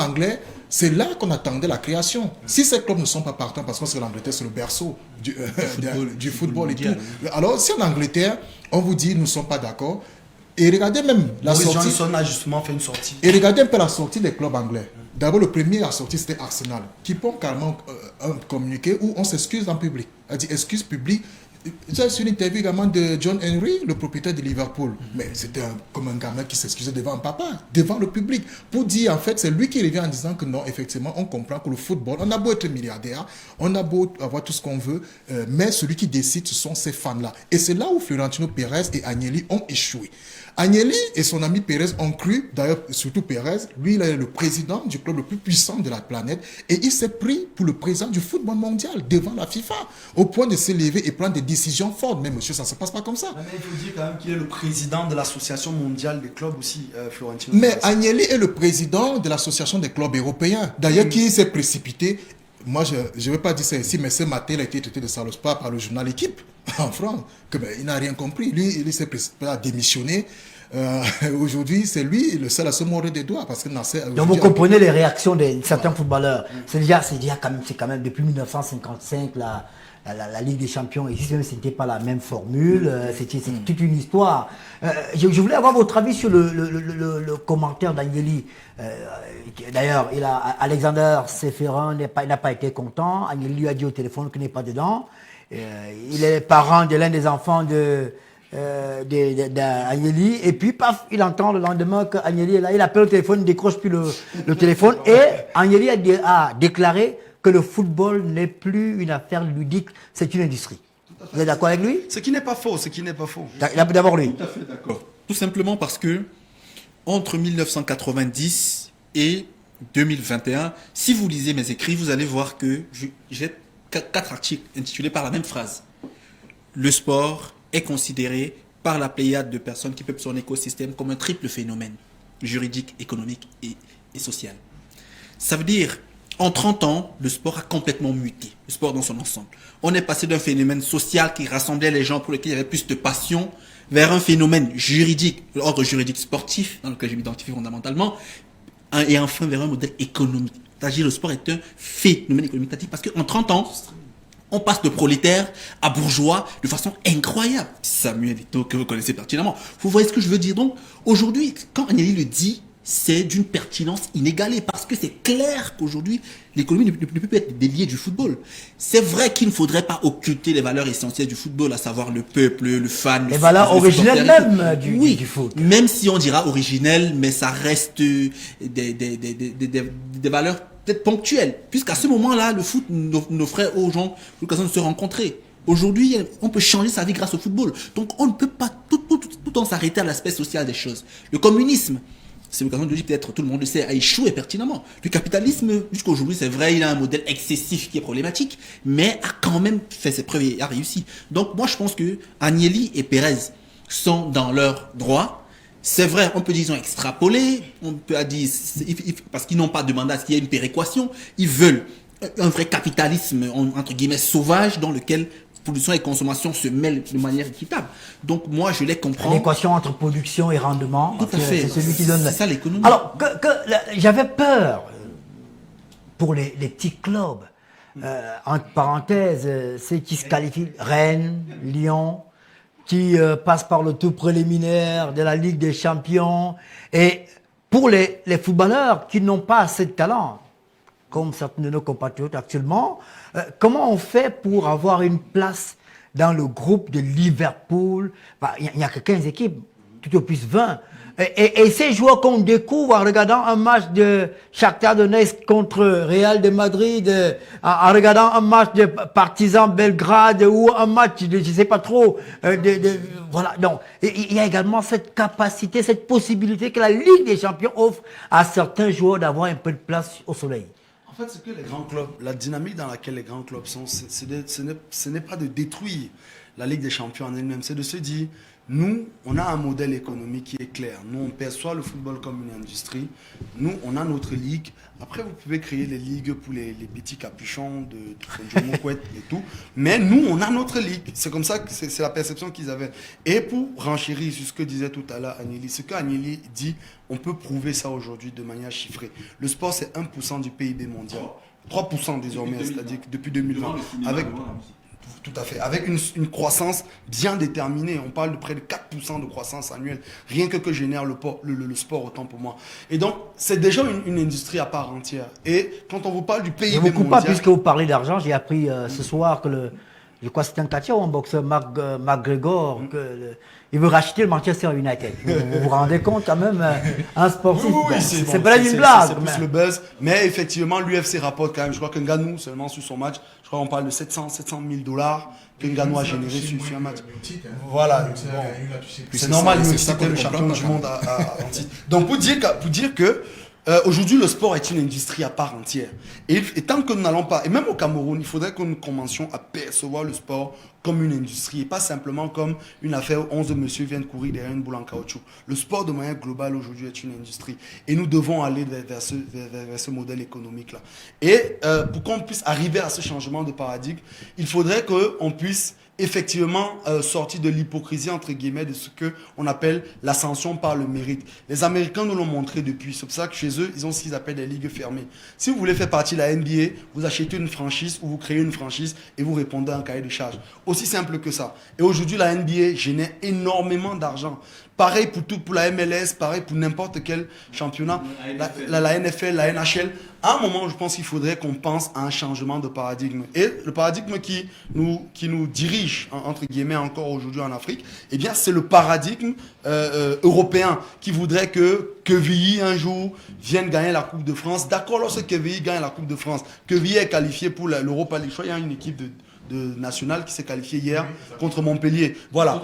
anglais, c'est là qu'on attendait la création. Si ces clubs ne sont pas partants, parce que l'Angleterre c'est le berceau du football et tout. Alors si en Angleterre, on vous dit nous ne sommes pas d'accord, et regardez même la Boris sortie. Johnson a justement fait une sortie. Et regardez un peu la sortie des clubs anglais. D'abord, le premier à sortir, c'était Arsenal, qui prend carrément un communiqué où on s'excuse en public. Elle dit excuse publique. J'ai su une interview également de John Henry, le propriétaire de Liverpool. Mais c'était comme un gamin qui s'excusait devant un papa, devant le public, pour dire en fait, c'est lui qui revient en disant que non, effectivement, on comprend que le football, on a beau être milliardaire, on a beau avoir tout ce qu'on veut, mais celui qui décide, ce sont ces fans-là. Et c'est là où Florentino Pérez et Agnelli ont échoué. Agnelli et son ami Pérez ont cru, d'ailleurs surtout Pérez, lui il est le président du club le plus puissant de la planète et il s'est pris pour le président du football mondial devant la FIFA au point de s'élever et prendre des décisions fortes. Mais monsieur, ça ne se passe pas comme ça. Mais il faut dire quand même qu'il est le président de l'association mondiale des clubs aussi, Florentino. Mais Agnelli est le président de l'association des clubs européens, d'ailleurs qui s'est précipité. Moi, je ne vais pas dire ça ici, mais ce matin, il a été traité de salopard par le journal Équipe en France. Il n'a rien compris. Lui, il s'est précipité à démissionner. Aujourd'hui, c'est lui le seul à se mordre des doigts. Parce que donc, vous comprenez les réactions de certains footballeurs. C'est quand même depuis 1955, la Ligue des Champions existe, même si ce n'était pas la même formule. C'était toute une histoire. Je voulais avoir votre avis sur le commentaire d'Agnelli. D'ailleurs, Alexander Seferin n'a pas été content. Agnelli lui a dit au téléphone qu'il n'est pas dedans. Il est parent de l'un des enfants d'Agnelli. Et puis, paf, il entend le lendemain qu'Agnelli est là. Il appelle au téléphone, il ne décroche plus le téléphone. Et Agnelli a déclaré que le football n'est plus une affaire ludique, c'est une industrie. Vous êtes d'accord avec lui? Ce qui n'est pas faux. D'abord lui. Tout à fait d'accord. Tout simplement parce que entre 1990 et 2021, si vous lisez mes écrits, vous allez voir que j'ai 4 articles intitulés par la même phrase. Le sport est considéré par la pléiade de personnes qui peuvent son écosystème comme un triple phénomène juridique, économique et social. Ça veut dire, en 30 ans, le sport a complètement muté, le sport dans son ensemble. On est passé d'un phénomène social qui rassemblait les gens pour lesquels il y avait plus de passion, vers un phénomène juridique, l'ordre juridique sportif, dans lequel je m'identifie fondamentalement, et enfin vers un modèle économique. C'est-à-dire le sport est un phénomène économique, parce qu'en 30 ans, on passe de prolétaire à bourgeois de façon incroyable. Samuel Eto'o, que vous connaissez pertinemment. Vous voyez ce que je veux dire? Donc, aujourd'hui, quand Agnelli le dit, c'est d'une pertinence inégalée parce que c'est clair qu'aujourd'hui, l'économie ne peut être déliée du football. C'est vrai qu'il ne faudrait pas occulter les valeurs essentielles du football, à savoir le peuple, le fan. Les valeurs originelles même du foot. Même si on dira originelles, mais ça reste des valeurs peut-être ponctuelles. Puisqu'à ce moment-là, le foot n'offrait aux gens l'occasion de se rencontrer. Aujourd'hui, on peut changer sa vie grâce au football. Donc on ne peut pas tout en s'arrêter à l'aspect social des choses. Le communisme, c'est l'occasion de dire, peut-être tout le monde le sait, a échoué pertinemment. Le capitalisme, jusqu'à aujourd'hui, c'est vrai, il a un modèle excessif qui est problématique, mais a quand même fait ses preuves et a réussi. Donc moi, je pense que Agnelli et Pérez sont dans leur droit. C'est vrai, on peut dire qu'ils ont extrapolé, on peut dire, parce qu'ils n'ont pas demandé à ce qu'il y ait une péréquation, ils veulent un vrai capitalisme, entre guillemets, sauvage, dans lequel production et consommation se mêlent de manière équitable. Donc moi, je les comprends. L'équation entre production et rendement, tout à fait. C'est celui qui donne... C'est ça l'économie. Alors, j'avais peur pour les petits clubs, entre parenthèses, ceux qui se qualifient, Rennes, Lyon, qui passent par le tour préliminaire de la Ligue des Champions, et pour les footballeurs qui n'ont pas assez de talent, comme certains de nos compatriotes actuellement, comment on fait pour avoir une place dans le groupe de Liverpool? Il n'y a que 15 équipes, tout au plus 20. Et ces joueurs qu'on découvre en regardant un match de Shakhtar Donetsk contre Real de Madrid, en regardant un match de Partizan Belgrade ou un match de, je sais pas trop, voilà. Donc, il y a également cette capacité, cette possibilité que la Ligue des Champions offre à certains joueurs d'avoir un peu de place au soleil. En fait, c'est que les grands clubs, la dynamique dans laquelle les grands clubs sont, ce n'est pas de détruire la Ligue des Champions en elle-même, c'est de se dire, nous, on a un modèle économique qui est clair. Nous, on perçoit le football comme une industrie. Nous, on a notre ligue. Après, vous pouvez créer les ligues pour les petits capuchons de Jomo Couette et tout. Mais nous, on a notre ligue. C'est comme ça que c'est la perception qu'ils avaient. Et pour renchérir sur ce que disait tout à l'heure Agnelli, ce qu'Agnelli dit, on peut prouver ça aujourd'hui de manière chiffrée. Le sport, c'est 1% du PIB mondial. 3% désormais, c'est-à-dire que depuis 2020. Tout à fait. Avec une croissance bien déterminée. On parle de près de 4% de croissance annuelle. Rien que génère le sport, autant pour moi. Et donc, c'est déjà une industrie à part entière. Et quand on vous parle du PIB mondial... Je ne vous coupe pas, puisque vous parlez d'argent. J'ai appris ce soir que je crois que c'est un catcheur ou un boxeur, McGregor, il veut racheter le Manchester United. Vous vous rendez compte quand même, un sportif. Oui, c'est pas une blague. C'est plus le buzz. Mais effectivement, l'UFC rapporte quand même. Je crois qu'un Ngannou, seulement sur son match, je crois qu'on parle de 700 000 $ qu'un Ngannou a généré sur un match. Voilà. C'est normal, lui aussi, c'était le champion du monde en titre. Donc, pour dire que aujourd'hui, le sport est une industrie à part entière. Et tant que nous n'allons pas, et même au Cameroun, il faudrait que nous commencions à percevoir le sport comme une industrie et pas simplement comme une affaire où 11 monsieur viennent courir derrière une boule en caoutchouc. Le sport de manière globale aujourd'hui est une industrie et nous devons aller vers ce modèle économique-là. Et pour qu'on puisse arriver à ce changement de paradigme, il faudrait qu'on puisse effectivement sortir de l'hypocrisie entre guillemets de ce qu'on appelle l'ascension par le mérite. Les Américains nous l'ont montré depuis. C'est pour ça que chez eux, ils ont ce qu'ils appellent des ligues fermées. Si vous voulez faire partie de la NBA, vous achetez une franchise ou vous créez une franchise et vous répondez à un cahier de charges. Aussi simple que ça. Et aujourd'hui, la NBA génère énormément d'argent. Pareil pour la MLS, pareil pour n'importe quel championnat, la NFL, la NHL. À un moment, je pense qu'il faudrait qu'on pense à un changement de paradigme. Et le paradigme qui nous dirige, entre guillemets, encore aujourd'hui en Afrique, eh bien, c'est le paradigme européen qui voudrait que Quevilly, un jour, vienne gagner la Coupe de France. D'accord, lorsque Quevilly gagne la Coupe de France, Quevilly est qualifié pour l'Europa League. Je crois qu'il y a une équipe de nationale qui s'est qualifiée hier contre Montpellier. Voilà.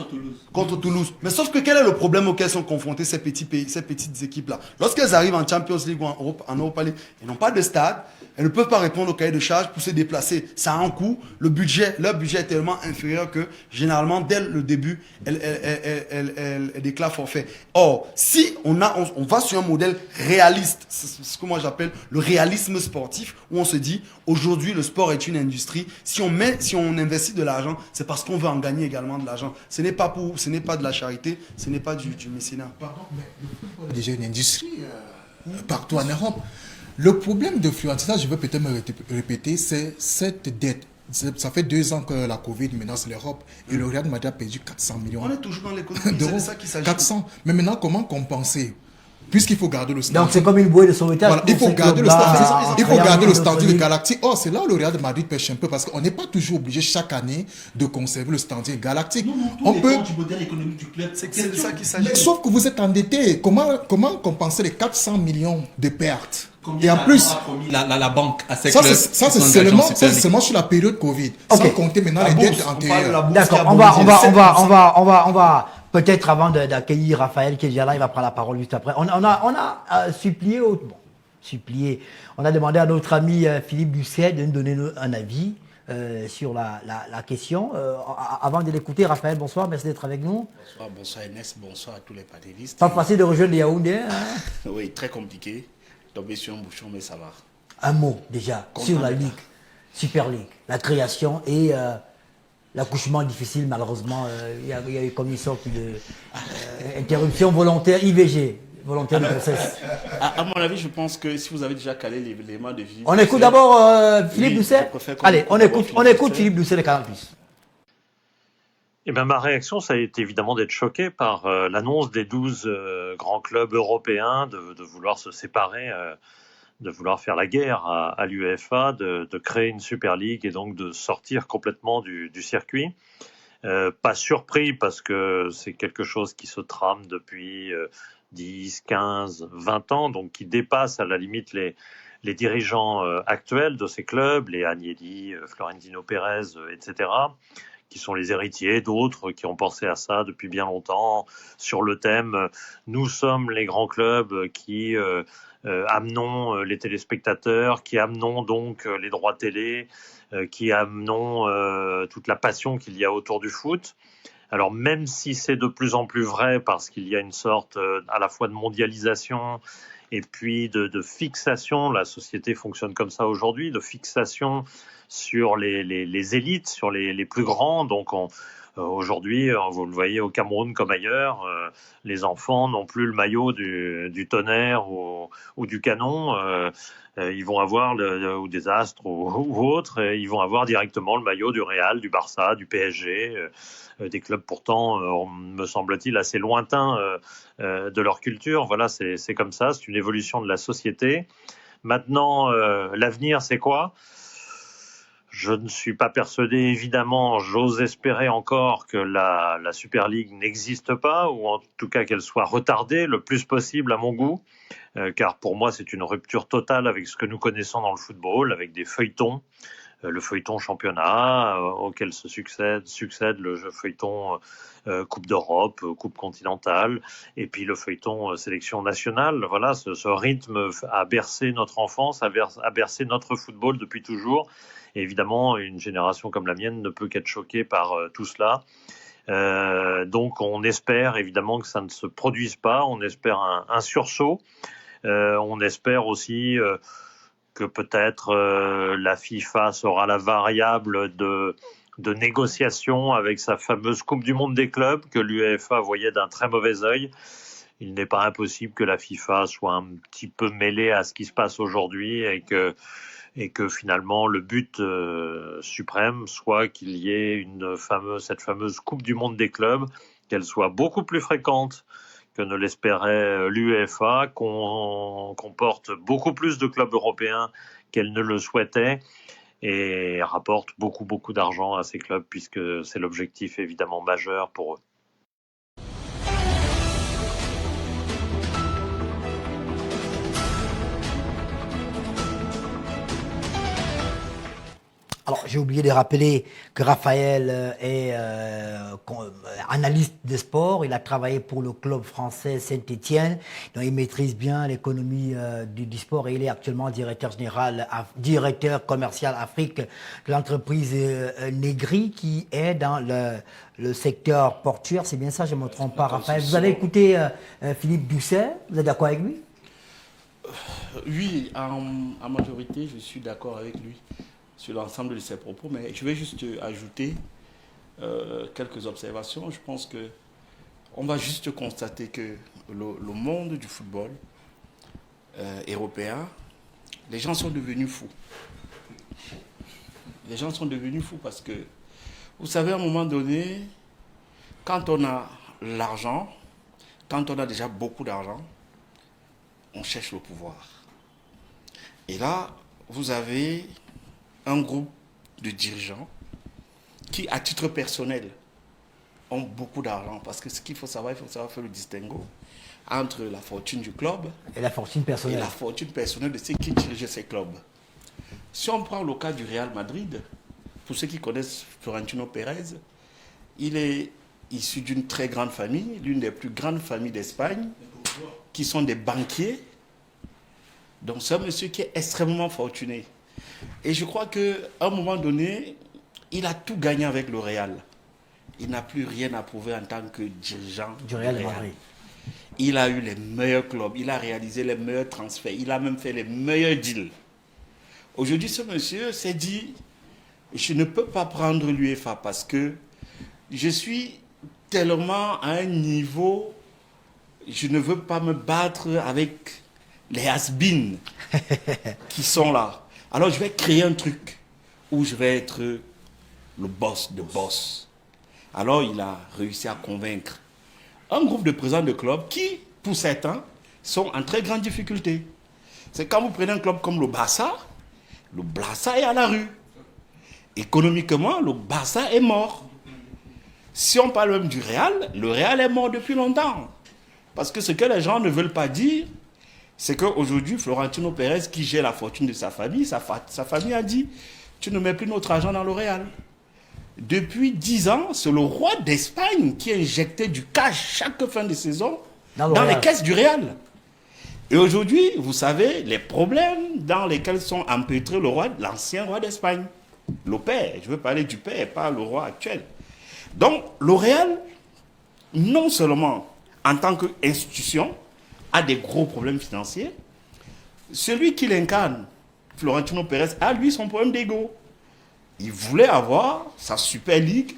Contre Toulouse. Mais sauf que quel est le problème auquel sont confrontés ces petits pays, ces petites équipes-là? Lorsqu'elles arrivent en Champions League ou en Europa League, elles n'ont pas de stade, elles ne peuvent pas répondre au cahier de charges pour se déplacer. Ça a un coût. Leur budget est tellement inférieur que généralement, dès le début, elles déclarent forfait. Or, si on va sur un modèle réaliste, c'est ce que moi j'appelle le réalisme sportif, où on se dit, aujourd'hui, le sport est une industrie. Si on investit de l'argent, c'est parce qu'on veut en gagner également de l'argent. Ce n'est pas de la charité, ce n'est pas du mécénat. Pardon, mais le football est déjà une industrie partout en Europe. Le problème de Fiorentina, je veux peut-être me répéter, c'est cette dette. Ça fait 2 ans que la Covid menace l'Europe et le Real Madrid a perdu 400 millions d'euros. On est toujours dans l'économie, c'est de ça qu'il s'agit. 400. Mais maintenant, comment compenser? Puisqu'il faut garder le standard. Donc c'est comme une bouée de sauvetage. Voilà, il faut garder le standard. Il faut garder le standard de Galactique. Or, c'est là où le Real de Madrid pêche un peu parce qu'on n'est pas toujours obligé chaque année de conserver le standard galactique. On peut du modèle économique du club. C'est de ça qu'il s'agit. Sauf que vous êtes endetté. Comment compenser les 400 millions de pertes? Et en plus, la banque à ces ça clubs. c'est seulement sur la période Covid. Okay. Sans compter maintenant les dettes antérieures. D'accord, on va peut-être avant d'accueillir Raphaël qui est déjà là, il va prendre la parole juste après. On a supplié, on a demandé à notre ami Philippe Doucet de nous donner un avis sur la question. Avant de l'écouter, Raphaël, bonsoir, merci d'être avec nous. Bonsoir Ernest, bonsoir à tous les panélistes. Pas facile de rejoindre les Yaoundé. Oui, très compliqué. Tomber sur un bouchon, mais ça va. Un mot déjà sur la Ligue, Super League, la création et l'accouchement difficile, malheureusement. Il y a eu comme une sorte de interruption volontaire, IVG, volontaire de grossesse. À mon avis, je pense que si vous avez déjà calé les éléments de vie... On écoute d'abord Philippe Doucet. Allez, on écoute Philippe Doucet de Canal+. Eh ben, ma réaction, ça a été évidemment d'être choqué par l'annonce des 12 grands clubs européens de vouloir se séparer, de vouloir faire la guerre à l'UEFA, de créer une Super League et donc de sortir complètement du circuit. Pas surpris parce que c'est quelque chose qui se trame depuis 10, 15, 20 ans, donc qui dépassent à la limite les dirigeants actuels de ces clubs, les Agnelli, Florentino Pérez, etc., qui sont les héritiers d'autres qui ont pensé à ça depuis bien longtemps, sur le thème « Nous sommes les grands clubs qui amenons les téléspectateurs, qui amenons donc les droits télé, qui amenons toute la passion qu'il y a autour du foot ». Alors même si c'est de plus en plus vrai parce qu'il y a une sorte à la fois de mondialisation et puis de fixation, la société fonctionne comme ça aujourd'hui, de fixation sur les élites, sur les plus grands. Donc aujourd'hui, vous le voyez au Cameroun comme ailleurs, les enfants n'ont plus le maillot du Tonnerre ou du Canon. Ils vont avoir, ou des Astres ou autres, ils vont avoir directement le maillot du Real, du Barça, du PSG, des clubs pourtant, me semble-t-il, assez lointains de leur culture. Voilà, c'est comme ça, c'est une évolution de la société. Maintenant, l'avenir, c'est quoi ? Je ne suis pas persuadé, évidemment, j'ose espérer encore que la Super League n'existe pas, ou en tout cas qu'elle soit retardée le plus possible à mon goût, car pour moi c'est une rupture totale avec ce que nous connaissons dans le football, avec des feuilletons, le feuilleton championnat, auquel se succède le feuilleton Coupe d'Europe, Coupe continentale, et puis le feuilleton sélection nationale. Voilà, ce rythme a bercé notre enfance, a bercé notre football depuis toujours. Et évidemment, une génération comme la mienne ne peut qu'être choquée par tout cela. Donc on espère évidemment que ça ne se produise pas, on espère un sursaut, on espère aussi que peut-être la FIFA sera la variable de négociation avec sa fameuse Coupe du Monde des clubs que l'UEFA voyait d'un très mauvais œil. Il n'est pas impossible que la FIFA soit un petit peu mêlée à ce qui se passe aujourd'hui et que finalement le but suprême soit qu'il y ait cette fameuse Coupe du Monde des clubs, qu'elle soit beaucoup plus fréquente que ne l'espérait l'UEFA, qu'on porte beaucoup plus de clubs européens qu'elle ne le souhaitait et rapporte beaucoup d'argent à ces clubs puisque c'est l'objectif évidemment majeur pour eux. Alors, j'ai oublié de rappeler que Raphaël est analyste des sports. Il a travaillé pour le club français Saint-Étienne. Donc, il maîtrise bien l'économie du sport et il est actuellement directeur commercial Afrique de l'entreprise Negri qui est dans le secteur portuaire. C'est bien ça, je ne me trompe pas, Raphaël. Vous avez écouté Philippe Doucet. Vous êtes d'accord avec lui? Oui, en majorité, je suis d'accord avec lui sur l'ensemble de ses propos, mais je vais juste ajouter quelques observations. Je pense que on va juste constater que le monde du football européen, les gens sont devenus fous. Les gens sont devenus fous parce que, vous savez, à un moment donné, quand on a l'argent, quand on a déjà beaucoup d'argent, on cherche le pouvoir. Et là, vous avez un groupe de dirigeants qui, à titre personnel, ont beaucoup d'argent. Parce que ce qu'il faut savoir, il faut savoir faire le distinguo entre la fortune du club et la fortune personnelle. Et la fortune personnelle de ceux qui dirigent ces clubs. Si on prend le cas du Real Madrid, pour ceux qui connaissent Florentino Pérez, il est issu d'une très grande famille, l'une des plus grandes familles d'Espagne, qui sont des banquiers. Donc c'est un monsieur qui est extrêmement fortuné. Et je crois qu'à un moment donné, il a tout gagné avec le Real. Il n'a plus rien à prouver en tant que dirigeant du Real Madrid. Il a eu les meilleurs clubs, il a réalisé les meilleurs transferts, il a même fait les meilleurs deals. Aujourd'hui, ce monsieur s'est dit, je ne peux pas prendre l'UEFA parce que je suis tellement à un niveau, je ne veux pas me battre avec les has-beens qui sont là. Alors je vais créer un truc où je vais être le boss de boss. Alors il a réussi à convaincre un groupe de présidents de clubs qui, pour certains, sont en très grande difficulté. C'est quand vous prenez un club comme le Barça est à la rue. Économiquement, le Barça est mort. Si on parle même du Real, le Real est mort depuis longtemps. Parce que ce que les gens ne veulent pas dire, c'est qu'aujourd'hui, Florentino Pérez, qui gère la fortune de sa famille, sa famille a dit, tu ne mets plus notre argent dans le Real. Depuis 10 ans, c'est le roi d'Espagne qui injectait du cash chaque fin de saison dans les caisses du Real. Et aujourd'hui, vous savez, les problèmes dans lesquels sont empêtrés l'ancien roi d'Espagne, le père, je veux parler du père, pas le roi actuel. Donc, le Real, non seulement en tant qu'institution, a des gros problèmes financiers, celui qui l'incarne, Florentino Pérez, a lui son problème d'ego. Il voulait avoir sa Super League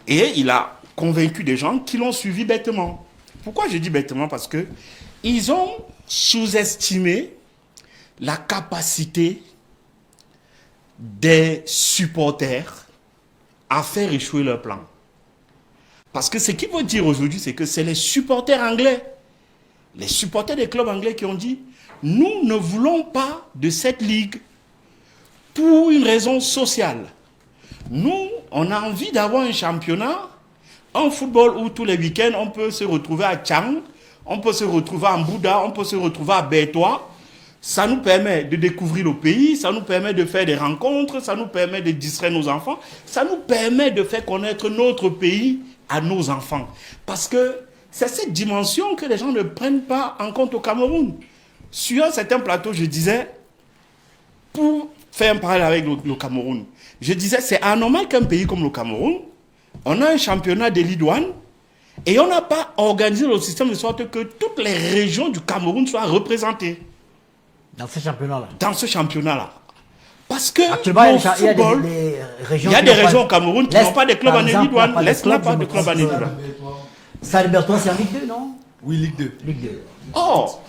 et il a convaincu des gens qui l'ont suivi bêtement. Pourquoi je dis bêtement? Parce que ils ont sous-estimé la capacité des supporters à faire échouer leur plan. Parce que ce qu'il faut dire aujourd'hui, c'est que c'est les supporters anglais, les supporters des clubs anglais qui ont dit « Nous ne voulons pas de cette ligue pour une raison sociale. Nous, on a envie d'avoir un championnat, un football où tous les week-ends, on peut se retrouver à Chang, on peut se retrouver à Mbouda, on peut se retrouver à Bétois. Ça nous permet de découvrir le pays, ça nous permet de faire des rencontres, ça nous permet de distraire nos enfants, ça nous permet de faire connaître notre pays à nos enfants. Parce que c'est cette dimension que les gens ne prennent pas en compte au Cameroun. Sur un certain plateau, je disais, pour faire un parallèle avec le Cameroun, je disais, c'est anormal qu'un pays comme le Cameroun, on a un championnat de Ligue 1 et on n'a pas organisé le système de sorte que toutes les régions du Cameroun soient représentées. Dans ce championnat-là. Dans ce championnat-là. Parce que actuellement, il y a des régions au Cameroun qui n'ont pas de clubs en Ligue 1. L'Est n'a pas de club en Ligue 1. Saint-Bertrand, c'est en Ligue 2, non? Oui, Ligue 2. Ligue 2. Or,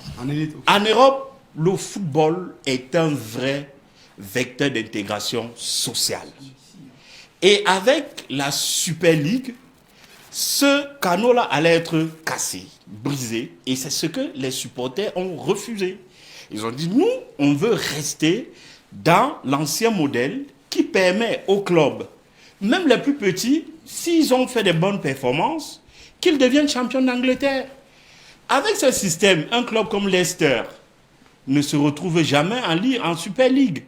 en Europe, le football est un vrai vecteur d'intégration sociale. Et avec la Super League, ce canot-là allait être cassé, brisé. Et c'est ce que les supporters ont refusé. Ils ont dit, nous, on veut rester dans l'ancien modèle qui permet aux clubs, même les plus petits, s'ils ont fait des bonnes performances, qu'ils deviennent champions d'Angleterre. Avec ce système, un club comme Leicester ne se retrouve jamais en Super League.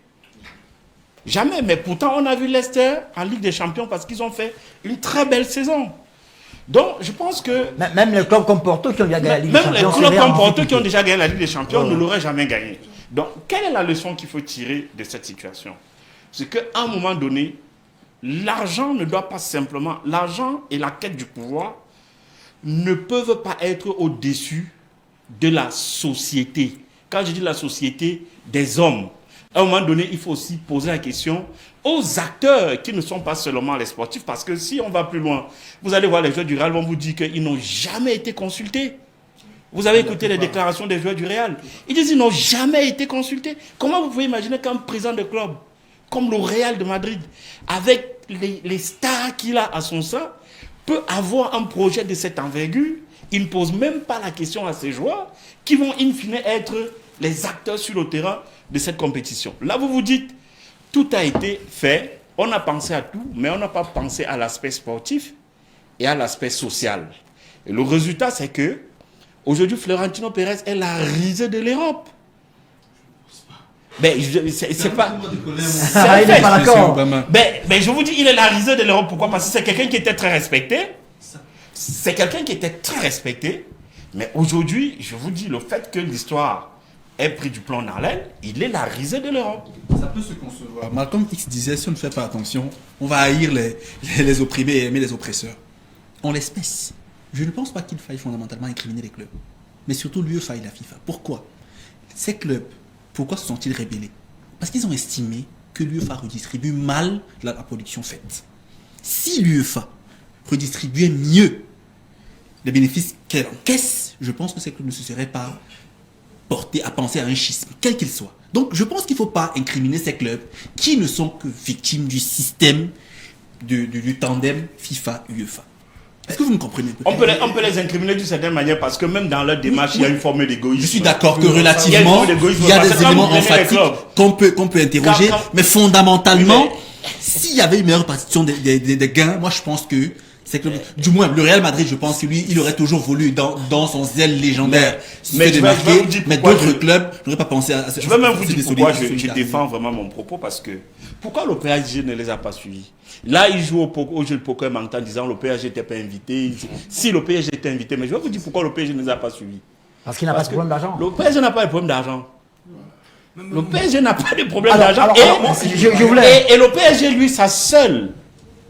Jamais. Mais pourtant, on a vu Leicester en Ligue des Champions parce qu'ils ont fait une très belle saison. Donc, je pense que... Même les clubs comme Porto qui ont déjà gagné la Ligue des Champions... Même les clubs comme Porto qui ont déjà gagné la Ligue des Champions ne l'auraient jamais gagné. Donc, quelle est la leçon qu'il faut tirer de cette situation? C'est qu'à un moment donné, l'argent ne doit pas simplement... L'argent et la quête du pouvoir ne peuvent pas être au-dessus de la société. Quand je dis la société, des hommes. À un moment donné, il faut aussi poser la question aux acteurs qui ne sont pas seulement les sportifs, parce que si on va plus loin, vous allez voir les joueurs du Real vont vous dire qu'ils n'ont jamais été consultés. Vous avez écouté les déclarations des joueurs du Real. Ils disent qu'ils n'ont jamais été consultés. Comment vous pouvez imaginer qu'un président de club, comme le Real de Madrid, avec les stars qu'il a à son sein, peut avoir un projet de cette envergure? Il ne pose même pas la question à ses joueurs, qui vont in fine être les acteurs sur le terrain de cette compétition. Là, vous vous dites, tout a été fait, on a pensé à tout, mais on n'a pas pensé à l'aspect sportif et à l'aspect social. Et le résultat, c'est que aujourd'hui, Florentino Pérez est la risée de l'Europe. Mais c'est pas... Il n'est pas d'accord. Mais je vous dis, il est la risée de l'Europe. Pourquoi? Parce que c'est quelqu'un qui était très respecté. C'est quelqu'un qui était très respecté. Mais aujourd'hui, je vous dis, le fait que l'histoire ait pris du plomb dans l'aile, il est la risée de l'Europe. Ça peut se concevoir. Malcolm X disait, si on ne fait pas attention, on va haïr les opprimés et aimer les oppresseurs. En l'espèce, je ne pense pas qu'il faille fondamentalement incriminer les clubs. Mais surtout l'UEFA et la FIFA. Pourquoi? Ces clubs, pourquoi se sont-ils rébellés? Parce qu'ils ont estimé que l'UEFA redistribue mal la production faite. Si l'UEFA redistribuait mieux les bénéfices qu'elle encaisse, je pense que ces clubs ne se seraient pas portés à penser à un schisme, quel qu'il soit. Donc je pense qu'il ne faut pas incriminer ces clubs qui ne sont que victimes du système du tandem FIFA-UEFA. Est-ce que vous me comprenez? On peut les incriminer d'une certaine manière parce que même dans leur démarche, il y a une forme d'égoïsme. Je suis d'accord que relativement, il y a des éléments emphatiques qu'on peut interroger, mais fondamentalement, s'il y avait une meilleure répartition des gains, moi je pense que C'est que, du moins, le Real Madrid, je pense que lui, il aurait toujours voulu, dans son zèle légendaire, se démarquer, mais d'autres clubs n'auraient pas pensé à Je vais même vous dire pourquoi je défends vraiment mon propos, parce que pourquoi le PSG ne les a pas suivis? Là, ils jouent au jeu de poker en disant le PSG n'était pas invité. Si le PSG était invité, mais je vais vous dire pourquoi le PSG ne les a pas suivis. Parce qu'il n'a pas de problème d'argent. Le PSG n'a pas de problème d'argent. Le PSG n'a pas de problème d'argent. Et le PSG, lui, sa seule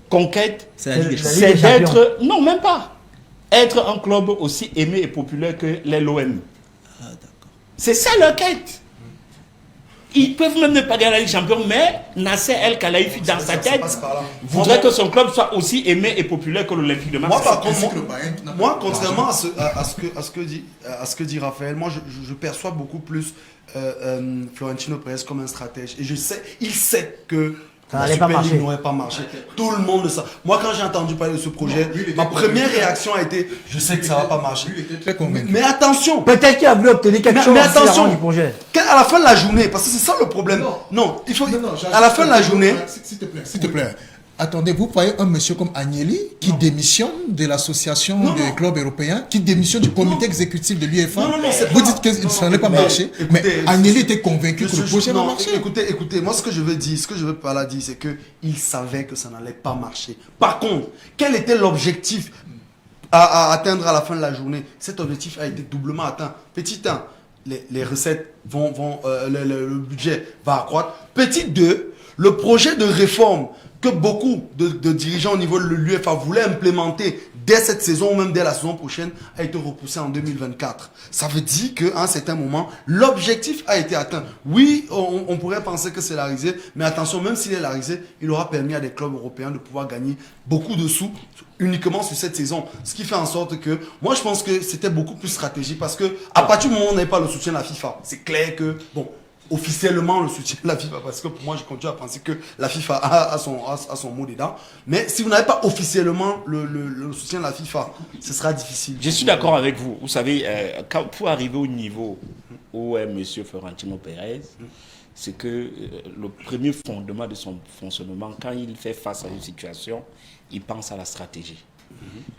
conquête, c'est d'être... Non, même pas. Être un club aussi aimé et populaire que les l'OM. C'est ça leur quête. Ils peuvent même ne pas gagner la Ligue des Champions, mais Nasser El Khelaifi, dans sa tête, voudrait que son club soit aussi aimé et populaire que l'Olympique de Marseille. Moi, par contre, moi, contrairement à ce que dit Raphaël, moi, je perçois beaucoup plus Florentino Pérez comme un stratège. Et il sait que la Super League n'aurait pas marché. Tout le monde le sait. Moi, quand j'ai entendu parler de ce projet, ma première réaction a été, je sais que ça va pas marcher. Mais attention. Peut-être qu'il a voulu obtenir quelque chose. Mais attention du projet. À la fin de la journée, parce que c'est ça le problème. Non, il faut. À la fin de la journée. S'il te plaît. Attendez, vous voyez un monsieur comme Agnelli qui démissionne de l'association des clubs européens, qui démissionne du comité exécutif de l'UEFA. Vous dites que ça n'allait pas marcher, mais Agnelli était convaincu que le projet va marcher. Écoutez, moi ce que je veux dire, par là dire, c'est qu'il savait que ça n'allait pas marcher. Par contre, quel était l'objectif à atteindre à la fin de la journée? Cet objectif a été doublement atteint. Petit 1, les recettes le budget va accroître. Petit 2, le projet de réforme que beaucoup de dirigeants au niveau de l'UEFA voulaient implémenter dès cette saison ou même dès la saison prochaine a été repoussé en 2024. Ça veut dire qu'à un certain moment, l'objectif a été atteint. Oui, on pourrait penser que c'est la risée, mais attention, même s'il est la risée, il aura permis à des clubs européens de pouvoir gagner beaucoup de sous uniquement sur cette saison. Ce qui fait en sorte que, moi je pense que c'était beaucoup plus stratégique parce que à partir du moment où on n'avait pas le soutien de la FIFA, c'est clair que, bon, officiellement le soutien de la FIFA, parce que pour moi je continue à penser que la FIFA a son mot dedans, mais si vous n'avez pas officiellement le soutien de la FIFA, ce sera difficile. Je suis d'accord avec vous. Vous savez, pour arriver au niveau où est M. Florentino Pérez, c'est que le premier fondement de son fonctionnement, quand il fait face à une situation, il pense à la stratégie.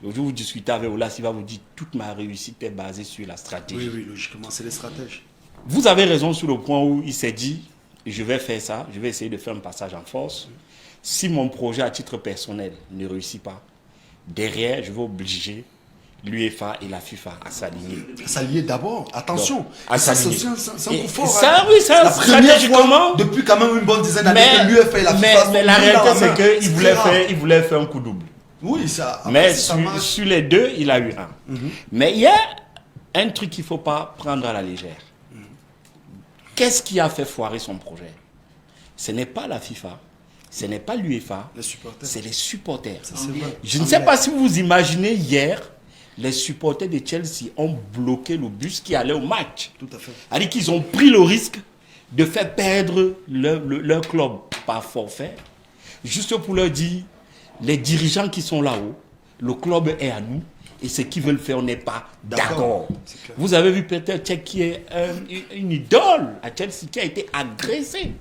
Le jour où vous discutez avec Olas, il va vous dire toute ma réussite est basée sur la stratégie. Oui, logiquement, c'est les stratèges. Vous avez raison sur le point où il s'est dit, je vais faire ça, je vais essayer de faire un passage en force. Si mon projet à titre personnel ne réussit pas, derrière, je vais obliger l'UEFA et la FIFA à s'aligner. S'aligner d'abord, attention. Donc, à s'aligner. C'est un coup fort. Ça, oui, ça, la première fois, depuis quand même une bonne dizaine d'années, que l'UEFA et la FIFA mais la réalité, c'est qu'il voulait faire un coup double. Oui, ça. Mais sur les deux, il a eu un. Mais il y a un truc qu'il ne faut pas prendre à la légère. Qu'est-ce qui a fait foirer son projet? Ce n'est pas la FIFA, ce n'est pas l'UEFA, c'est les supporters. Je ne sais pas si vous vous imaginez, hier, les supporters de Chelsea ont bloqué le bus qui allait au match. Tout à fait. C'est-à-dire qu'ils ont pris le risque de faire perdre leur club par forfait, juste pour leur dire, les dirigeants qui sont là-haut, le club est à nous. Et ce qu'ils veulent faire, on n'est pas d'accord. Vous avez vu Peter Cech qui est une idole à Chelsea qui a été agressé.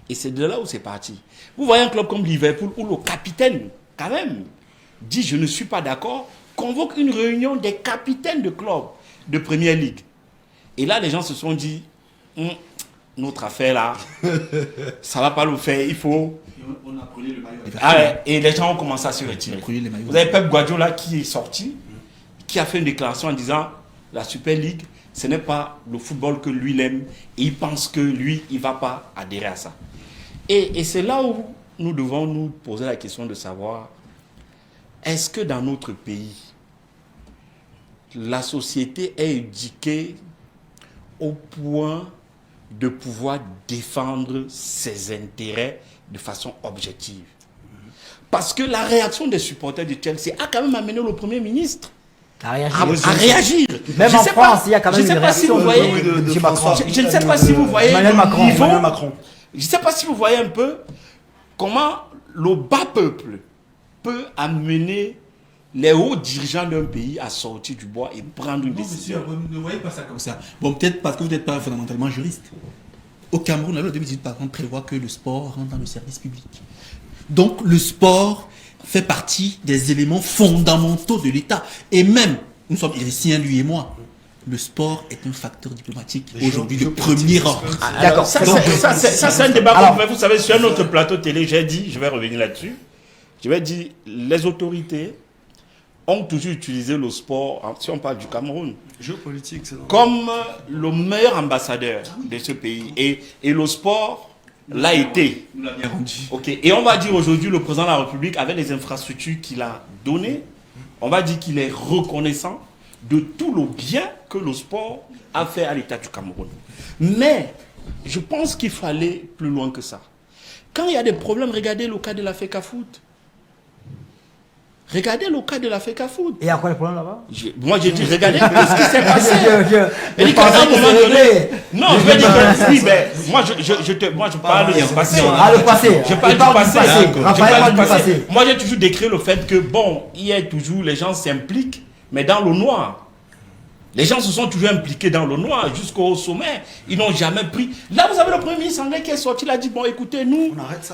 Et c'est de là où c'est parti. Vous voyez un club comme Liverpool où le capitaine, quand même, dit je ne suis pas d'accord, convoque une réunion des capitaines de clubs de Premier League. Et là, les gens se sont dit, notre affaire là, ça ne va pas le faire, il faut... On a brûlé le maillot. Ah ouais, et les gens ont commencé à se retirer. Vous avez Pep Guardiola qui est sorti, qui a fait une déclaration en disant la Super League, ce n'est pas le football que lui aime et il pense que lui, il ne va pas adhérer à ça. Et c'est là où nous devons nous poser la question de savoir, est-ce que dans notre pays, la société est éduquée au point de pouvoir défendre ses intérêts de façon objective? Parce que la réaction des supporters de Chelsea a quand même amené le Premier ministre à réagir. Même en France, il y a quand même une réaction de M. Macron. Je ne sais pas si vous voyez Emmanuel Macron. Je ne sais pas si vous voyez un peu comment le bas peuple peut amener les hauts dirigeants d'un pays à sortir du bois et prendre une décision. Monsieur, vous ne voyez pas ça comme ça. Bon, peut-être parce que vous n'êtes pas fondamentalement juriste. Au Cameroun, la loi de 2018, par contre, prévoit que le sport rentre dans le service public. Donc le sport fait partie des éléments fondamentaux de l'État. Et même, nous sommes héritiens, lui et moi, le sport est un facteur diplomatique aujourd'hui de premier ordre. D'accord. Ça, c'est un débat. Mais vous savez, sur un autre plateau télé, j'ai dit, je vais revenir là-dessus, je vais dire, les autorités ont toujours utilisé le sport, si on parle du Cameroun, géopolitique, comme le meilleur ambassadeur de ce pays. Et le sport l'a été. Okay. Et on va dire aujourd'hui, le président de la République, avec les infrastructures qu'il a données, on va dire qu'il est reconnaissant de tout le bien que le sport a fait à l'État du Cameroun. Mais je pense qu'il faut aller plus loin que ça. Quand il y a des problèmes, regardez le cas de la FECAFOOT. Regardez le cas de la FECAFOOT. Et il y a quoi le problème là-bas? Moi j'ai dit, regardez ce qui s'est passé. Non, je vais dire que oui, mais moi je parle du passé. Ah, le passé. Je parle du passé. Moi j'ai toujours décrit le fait que bon, il y a toujours, les gens s'impliquent, mais dans le noir. Les gens se sont toujours impliqués dans le noir jusqu'au sommet. Ils n'ont jamais pris. Là, vous avez le premier ministre anglais qui est sorti, il a dit, bon, écoutez, nous,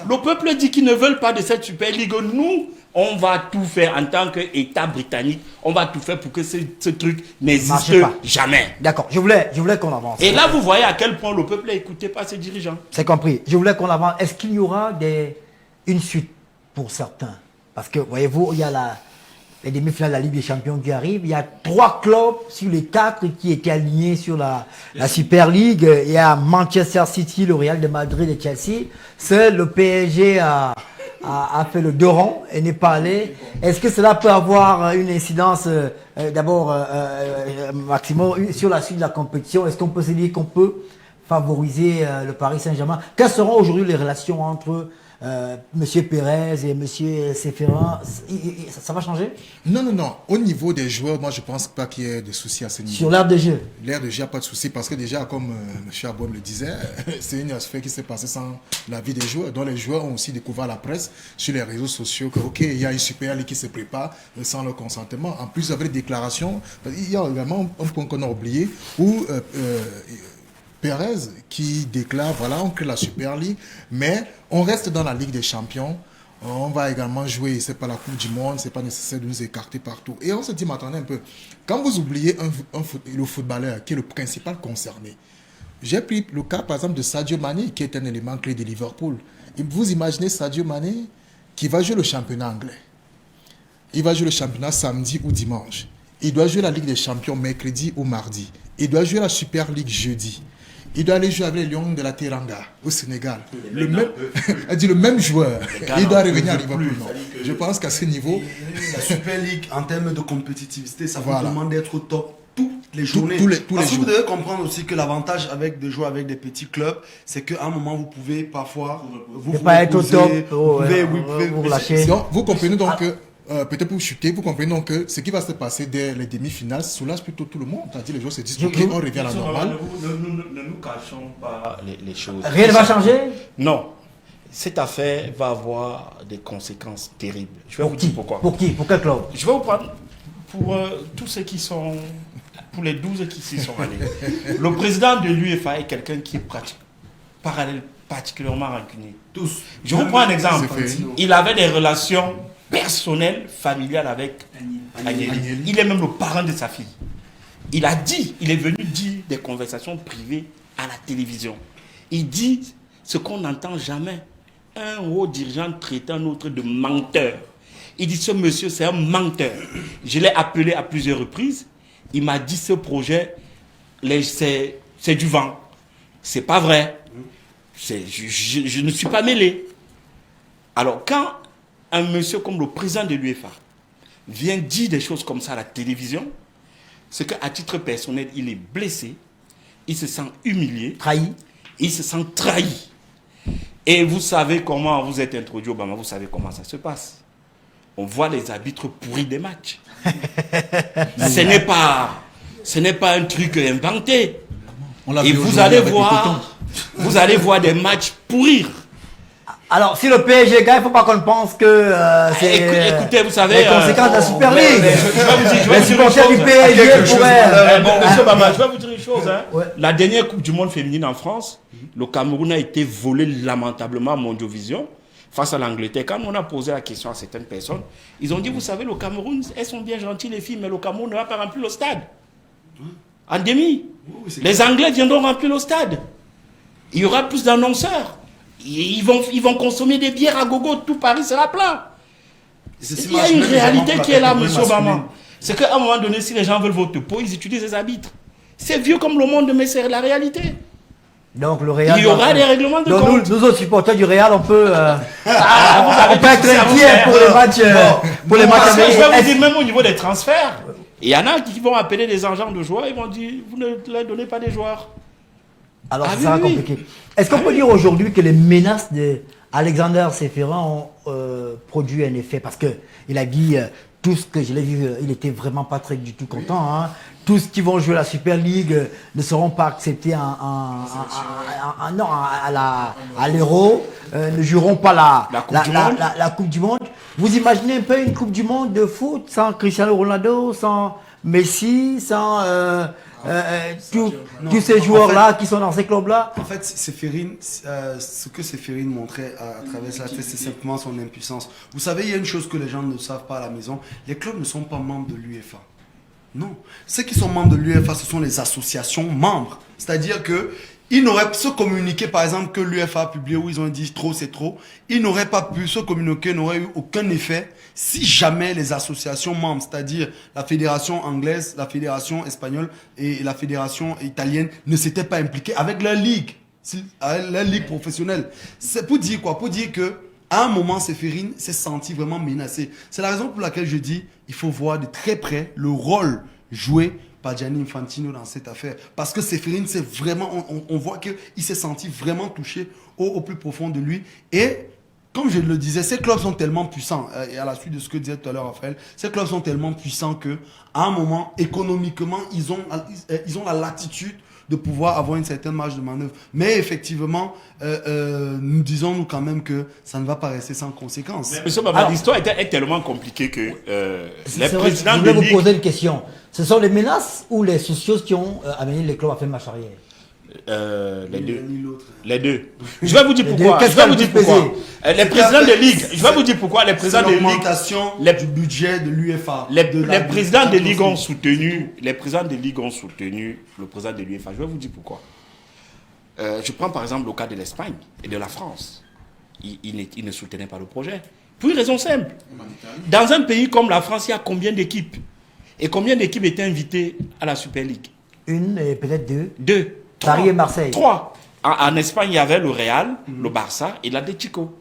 le peuple dit qu'ils ne veulent pas de cette Super League. Nous, on va tout faire en tant qu'État britannique. On va tout faire pour que ce truc n'existe jamais. D'accord, je voulais qu'on avance. Et là, vous voyez à quel point le peuple n'écoutait pas ses dirigeants. C'est compris. Je voulais qu'on avance. Est-ce qu'il y aura une suite pour certains? Parce que, voyez-vous, il y a les demi-finales de la Ligue des Champions qui arrivent. Il y a 3 clubs sur les 4 qui étaient alignés sur la Super League. Il y a Manchester City, le Real de Madrid et Chelsea. Seul le PSG a fait le 2 rangs et n'est pas allé. Est-ce que cela peut avoir une incidence, d'abord, maximum, sur la suite de la compétition? Est-ce qu'on peut se dire qu'on peut favoriser le Paris Saint-Germain? Quelles seront aujourd'hui les relations entre Monsieur Pérez et Monsieur Séferin? Ça va changer? Non. Au niveau des joueurs, moi je pense pas qu'il y ait de soucis à ce niveau. Sur l'ère de jeu? L'ère de jeu, il n'y a pas de souci parce que déjà, comme M. Abon le disait, c'est une affaire qui s'est passée sans la vie des joueurs. Donc les joueurs ont aussi découvert la presse sur les réseaux sociaux que, ok, il y a une Super League qui se prépare sans leur consentement. En plus, avec les déclarations, il y a également un point qu'on a oublié où Pérez qui déclare, voilà, on crée la Super League, mais on reste dans la Ligue des Champions. On va également jouer, c'est pas la Coupe du Monde, c'est pas nécessaire de nous écarter partout. Et on se dit, mais attendez un peu, quand vous oubliez le footballeur qui est le principal concerné, j'ai pris le cas par exemple de Sadio Mané, qui est un élément clé de Liverpool. Et vous imaginez Sadio Mané qui va jouer le championnat anglais. Il va jouer le championnat samedi ou dimanche. Il doit jouer la Ligue des Champions mercredi ou mardi. Il doit jouer la Super League jeudi. Il doit aller jouer avec les Lions de la Teranga au Sénégal. Le même joueur. Il doit revenir à Liverpool. Je pense qu'à ce niveau... La Super League, en termes de compétitivité, ça vous demande d'être au top toutes les journées. Parce que vous devez comprendre aussi que l'avantage de jouer avec des petits clubs, c'est qu'à un moment, vous pouvez parfois... Vous pas être au top. Vous lâcher. Vous comprenez donc que... peut-être pour chuter, vous comprenez donc que ce qui va se passer dès les demi-finales soulage plutôt tout le monde. C'est-à-dire les joueurs se disent, ok, on revient à la normale. Ne nous cachons pas les choses. Rien ne va changer? Non. Cette affaire va avoir des conséquences terribles. Je vais vous dire pourquoi. Pour qui? Pour quel club? Je vais vous prendre pour tous ceux qui sont... Pour les 12 qui s'y sont allés. Le président de l'UEFA est quelqu'un qui est particulièrement rancunier. Tous. Je vous prends un exemple. Il avait des relations personnel, familial avec Agnelli. Il est même le parent de sa fille. Il est venu dire des conversations privées à la télévision. Il dit ce qu'on n'entend jamais. Un haut dirigeant traite un autre de menteur. Il dit ce monsieur c'est un menteur. Je l'ai appelé à plusieurs reprises. Il m'a dit ce projet, c'est du vent. C'est pas vrai. Je ne suis pas mêlé. Alors quand un monsieur comme le président de l'UEFA vient dire des choses comme ça à la télévision, c'est qu'à titre personnel, il est blessé, il se sent humilié, trahi. Il se sent trahi. Et vous savez comment vous êtes introduit au Bama, vous savez comment ça se passe. On voit les arbitres pourris des matchs. Ce n'est pas un truc inventé. Et vous allez voir des matchs pourrir. Alors, si le PSG gagne, il ne faut pas qu'on pense que c'est écoutez, vous savez, les conséquences de la Super League. Je vais vous dire une chose. La dernière Coupe du Monde féminine en France, le Cameroun a été volé lamentablement à Mondiovision. face à l'Angleterre, quand on a posé la question à certaines personnes, ils ont dit, vous savez, le Cameroun, elles sont bien gentilles les filles, mais le Cameroun ne va pas remplir le stade. En demi. Les Anglais viendront remplir le stade. Il y aura plus d'annonceurs. Ils vont consommer des bières à gogo, tout Paris sera plein. Il y a une réalité qui est là, M. Obama. C'est qu'à un moment donné, si les gens veulent votre peau, ils utilisent les arbitres. C'est vieux comme le monde, mais c'est la réalité. Donc le Real, il y aura des règlements de compte. Nous autres supporters du Real, on peut être inquiets pour les matchs. Pour les matchs. Je vais vous dire, même au niveau des transferts, il y en a qui vont appeler des agents de joueurs, ils vont dire, vous ne leur donnez pas des joueurs. Alors ça sera compliqué. Est-ce qu'on peut dire aujourd'hui que les menaces d'Alexander Seferin ont produit un effet? Parce qu'il a dit tout ce que je l'ai vu, il était vraiment pas très du tout content. Hein. Tous qui vont jouer la Super League ne seront pas acceptés à l'Euro, ne joueront pas la Coupe du Monde. Vous imaginez un peu une Coupe du Monde de foot sans Cristiano Ronaldo, sans Messi, sans tous ces joueurs-là qui sont dans ces clubs-là? En fait, Séphérine, ce que Séphérine montrait à travers ça, c'est simplement son impuissance. Vous savez, il y a une chose que les gens ne savent pas à la maison, les clubs ne sont pas membres de l'UEFA. Non. Ceux qui sont membres de l'UEFA, ce sont les associations membres. C'est-à-dire qu'ils n'auraient pas se communiquer, par exemple, que l'UEFA a publié où ils ont dit trop, c'est trop. Ils n'auraient pas pu se communiquer, n'auraient eu aucun effet si jamais les associations membres, c'est-à-dire la fédération anglaise, la fédération espagnole et la fédération italienne, ne s'étaient pas impliquées avec leur ligue professionnelle. C'est pour dire quoi? Pour dire que à un moment, Séphérine s'est senti vraiment menacé. C'est la raison pour laquelle je dis il faut voir de très près le rôle joué par Gianni Infantino dans cette affaire. Parce que Séphérine, c'est vraiment, on voit qu'il s'est senti vraiment touché au plus profond de lui. Et comme je le disais, ces clubs sont tellement puissants, et à la suite de ce que disait tout à l'heure Raphaël, ces clubs sont tellement puissants qu'à un moment, économiquement, ils ont la latitude de pouvoir avoir une certaine marge de manœuvre. Mais effectivement, nous disons-nous quand même que ça ne va pas rester sans conséquences. Monsieur Baba, l'histoire est tellement compliquée que les présidents je voulais vous poser une question. Ce sont les menaces ou les socios qui ont amené les clubs à faire marche arrière? Les deux. Je vais vous dire pourquoi. Les présidents de ligue. Je vais vous dire pourquoi les présidents de ligue. L'augmentation du budget de l'UEFA. Les présidents de ligue ont soutenu. Les présidents de ligue ont soutenu le président de l'UEFA. Je vais vous dire pourquoi. Je prends par exemple le cas de l'Espagne et de la France. Ils ne soutenaient pas le projet. Pour une raison simple. Dans un pays comme la France, il y a combien d'équipes? Et combien d'équipes étaient invitées à la Super League? Une et peut-être deux. Deux. Paris et Marseille. Trois. En Espagne, il y avait le Real, le Barça et l'Atlético.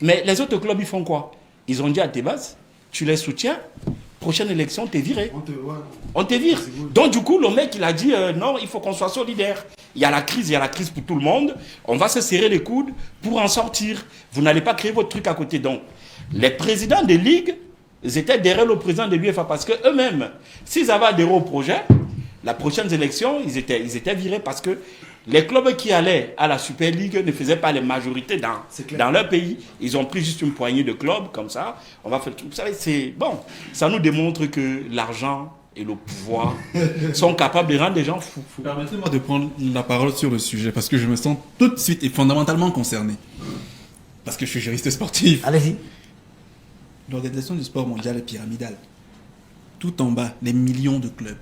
Mais les autres clubs, ils font quoi? Ils ont dit à Tebas, tu les soutiens, prochaine élection, t'es viré. On te vire. Donc du coup, le mec, il a dit, non, il faut qu'on soit solidaire. Il y a la crise pour tout le monde. On va se serrer les coudes pour en sortir. Vous n'allez pas créer votre truc à côté. Donc, les présidents des ligues, ils étaient derrière le président de l'UEFA parce qu'eux-mêmes, s'ils avaient adhéré au projet, la prochaine élection, ils étaient virés parce que les clubs qui allaient à la Super League ne faisaient pas les majorités dans leur pays. Ils ont pris juste une poignée de clubs comme ça. On va faire le truc. Vous savez, c'est bon. Ça nous démontre que l'argent et le pouvoir sont capables de rendre les gens fous. Permettez-moi de prendre la parole sur le sujet parce que je me sens tout de suite et fondamentalement concerné. Parce que je suis juriste sportif. Allez-y. L'organisation du sport mondial est pyramidale. Tout en bas, les millions de clubs.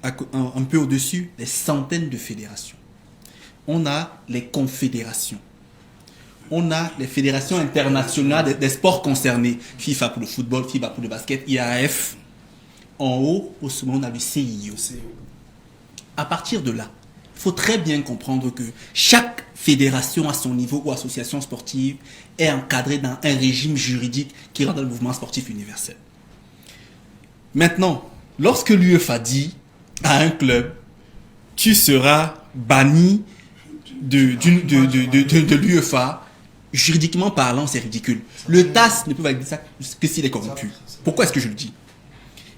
Un peu au-dessus, les centaines de fédérations. On a les confédérations. On a les fédérations internationales des sports concernés. FIFA pour le football, FIBA pour le basket, IAAF. En haut, au sommet, on a le CIO. À partir de là, il faut très bien comprendre que chaque fédération à son niveau ou association sportive est encadrée dans un régime juridique qui rend le mouvement sportif universel. Maintenant, lorsque l'UEFA dit à un club, tu seras banni de l'UEFA, juridiquement parlant, c'est ridicule. Le TAS ne peut valider ça que s'il est corrompu. Pourquoi est-ce que je le dis?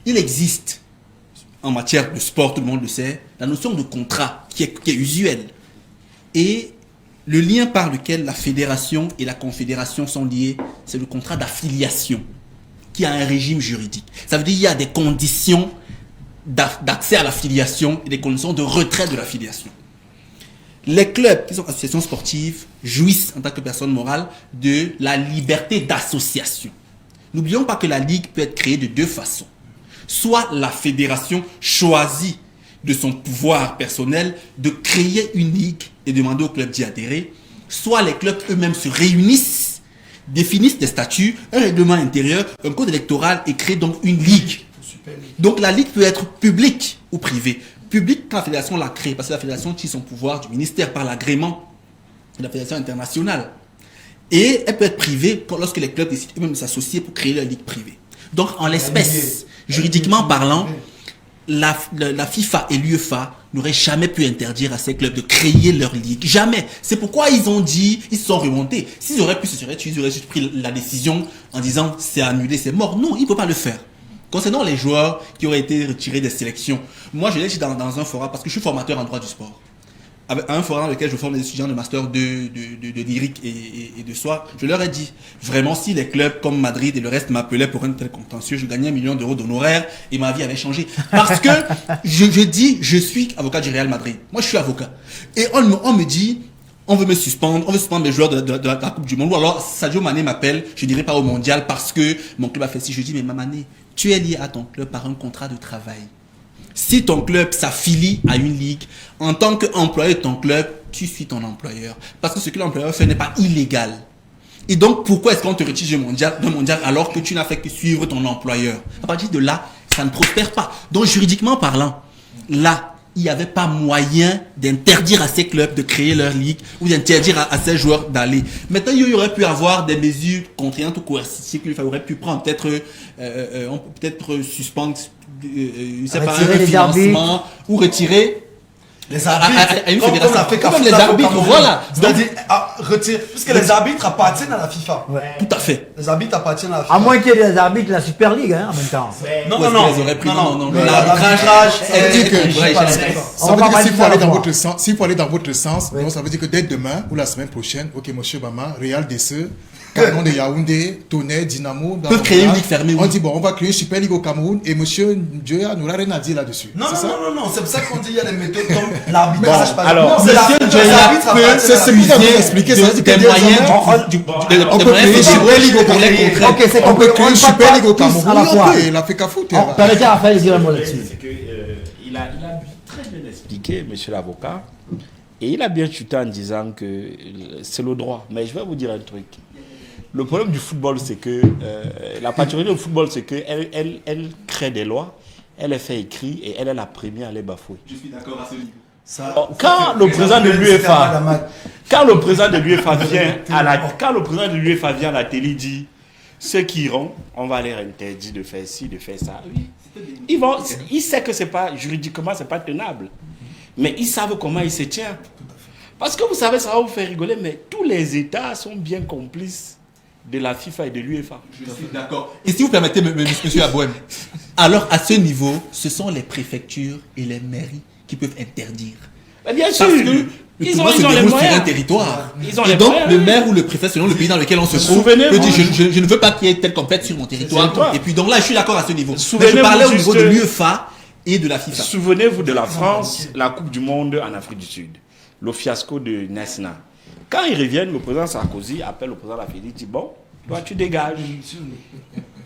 Il existe, en matière de sport, tout le monde le sait, la notion de contrat qui est usuelle. Et le lien par lequel la fédération et la confédération sont liés, c'est le contrat d'affiliation, qui a un régime juridique. Ça veut dire qu'il y a des conditions d'accès à l'affiliation et des conditions de retrait de l'affiliation. les clubs qui sont associations sportives jouissent en tant que personne morale de la liberté d'association. N'oublions pas que la ligue peut être créée de deux façons. Soit la fédération choisit de son pouvoir personnel de créer une ligue et demander aux clubs d'y adhérer, soit les clubs eux-mêmes se réunissent, définissent des statuts, un règlement intérieur, un code électoral et créent donc une ligue. Donc la ligue peut être publique ou privée. Publique quand la fédération l'a créée, parce que la fédération tire son pouvoir du ministère par l'agrément de la fédération internationale. Et elle peut être privée lorsque les clubs décident eux-mêmes de s'associer pour créer leur ligue privée. Donc en l'espèce, juridiquement parlant, la FIFA et l'UEFA n'auraient jamais pu interdire à ces clubs de créer leur ligue. Jamais. C'est pourquoi ils ont dit, ils se sont remontés. S'ils auraient pu, ils auraient juste pris la décision en disant c'est annulé, c'est mort. Non, ils ne peuvent pas le faire. Concernant les joueurs qui auraient été retirés des sélections, moi je l'ai dit dans un forum parce que je suis formateur en droit du sport. À un forum dans lequel je forme des étudiants de master de lyrique et de soir, je leur ai dit, vraiment si les clubs comme Madrid et le reste m'appelaient pour un tel contentieux, je gagnais 1 million d'euros d'honoraires et ma vie avait changé. Parce que je dis, je suis avocat du Real Madrid. Moi je suis avocat. Et on me dit, on veut me suspendre, on veut suspendre mes joueurs de la Coupe du Monde. Ou alors Sadio Mané m'appelle, je n'irai pas au mondial parce que mon club a fait ci. Je dis, mais Mané, tu es lié à ton club par un contrat de travail. Si ton club s'affilie à une ligue, en tant qu'employé de ton club, tu suis ton employeur. Parce que ce que l'employeur fait n'est pas illégal. Et donc, pourquoi est-ce qu'on te retire d'un mondial alors que tu n'as fait que suivre ton employeur? À partir de là, ça ne prospère pas. Donc, juridiquement parlant, là, il n'y avait pas moyen d'interdire à ces clubs de créer leur ligue ou d'interdire à ces joueurs d'aller. Maintenant, il y aurait pu avoir des mesures contraignantes ou coercitives qu'il aurait pu prendre. Peut-être suspendre un financement ou retirer les arbitres à une fédération. Comme les arbitres, voilà. C'est-à-dire retirer, puisque les arbitres appartiennent à la FIFA. Ouais. Tout à fait. Les arbitres appartiennent à la FIFA. À moins qu'il y ait des arbitres de la Super League en même temps. Non. L'arbitrage, ça veut dire que s'il faut aller dans votre sens, oui. donc ça veut dire que dès demain ou la semaine prochaine, ok, monsieur Bama, Real DC, Canon de Yaoundé, Tonnerre, Dynamo, peuvent créer une ligue fermée. On dit bon, on va créer une Super Ligue au Cameroun et monsieur Djoya n'aura rien à dire là-dessus. Non, c'est pour ça qu'on dit il y a des méthodes comme l'arbitrage. Alors, monsieur Djoya c'est ce que vous avez expliqué, ça veut dire que des moyens on peut créer une Super Ligue au Cameroun. Ok, c'est On peut créer une Super Ligue au tous à la Cameroun fois. et la FECAFOOT. Permettez à Raphaël de dire un mot là-dessus. Il a très bien expliqué, monsieur l'avocat, et il a bien chuté en disant que c'est le droit. Mais je vais vous dire un truc. Le problème du football, c'est que la particularité du football, c'est qu'elle elle crée des lois, elle les fait écrire et elle est la première à les bafouer. Je suis d'accord à ce niveau. Quand le président de l'UEFA vient à la télé, dit ceux qui iront, on va leur interdire de faire ci, de faire ça. Oui. Ils savent que c'est pas juridiquement, c'est pas tenable, mais ils savent comment ils se tiennent. Parce que vous savez, ça va vous faire rigoler, mais tous les États sont bien complices de la FIFA et de l'UEFA. Je suis d'accord. Et si vous permettez, monsieur Abouem, alors à ce niveau, ce sont les préfectures et les mairies qui peuvent interdire. Mais bien sûr, parce que ils ont les moyens. Sur un territoire. Et donc, le maire ou le préfet, selon le pays dans lequel on se trouve, peut dire je ne veux pas qu'il y ait telle compète sur mon territoire. Et puis donc là, je suis d'accord à ce niveau. Mais je parlais au niveau de l'UEFA et de la FIFA. Souvenez-vous de la France, la Coupe du Monde en Afrique du Sud. Le fiasco de Nesna. Quand ils reviennent, le président Sarkozy appelle le président Lafayette, dit bon, toi tu dégages.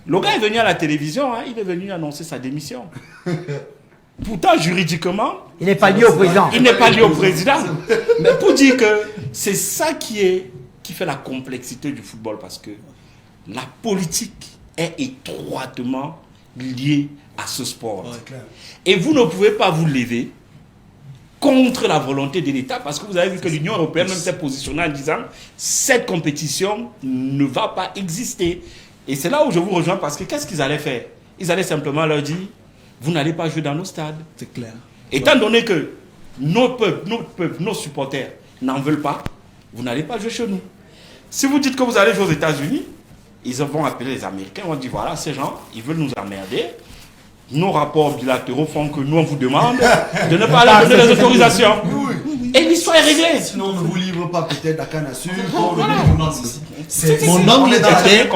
Le gars est venu à la télévision, il est venu annoncer sa démission. Pourtant, juridiquement, il n'est pas lié au président. Il n'est pas lié au président. Mais pour dire que c'est ça qui fait la complexité du football, parce que la politique est étroitement liée à ce sport. Ouais, et vous ne pouvez pas vous lever contre la volonté de l'État, parce que vous avez vu que l'Union européenne même s'est positionnée en disant cette compétition ne va pas exister. Et c'est là où je vous rejoins, parce que qu'est-ce qu'ils allaient faire? Ils allaient simplement leur dire vous n'allez pas jouer dans nos stades. C'est clair. Étant donné que nos peuples, nos supporters n'en veulent pas, vous n'allez pas jouer chez nous. Si vous dites que vous allez jouer aux États-Unis, ils vont appeler les Américains, on dit voilà, ces gens, ils veulent nous emmerder. Nos rapports bilatéraux font que nous, on vous demande de ne pas aller donner les autorisations. Oui. Et l'histoire est réglée. Sinon, on ne vous livre pas peut-être la canne à sucre. Mon angle était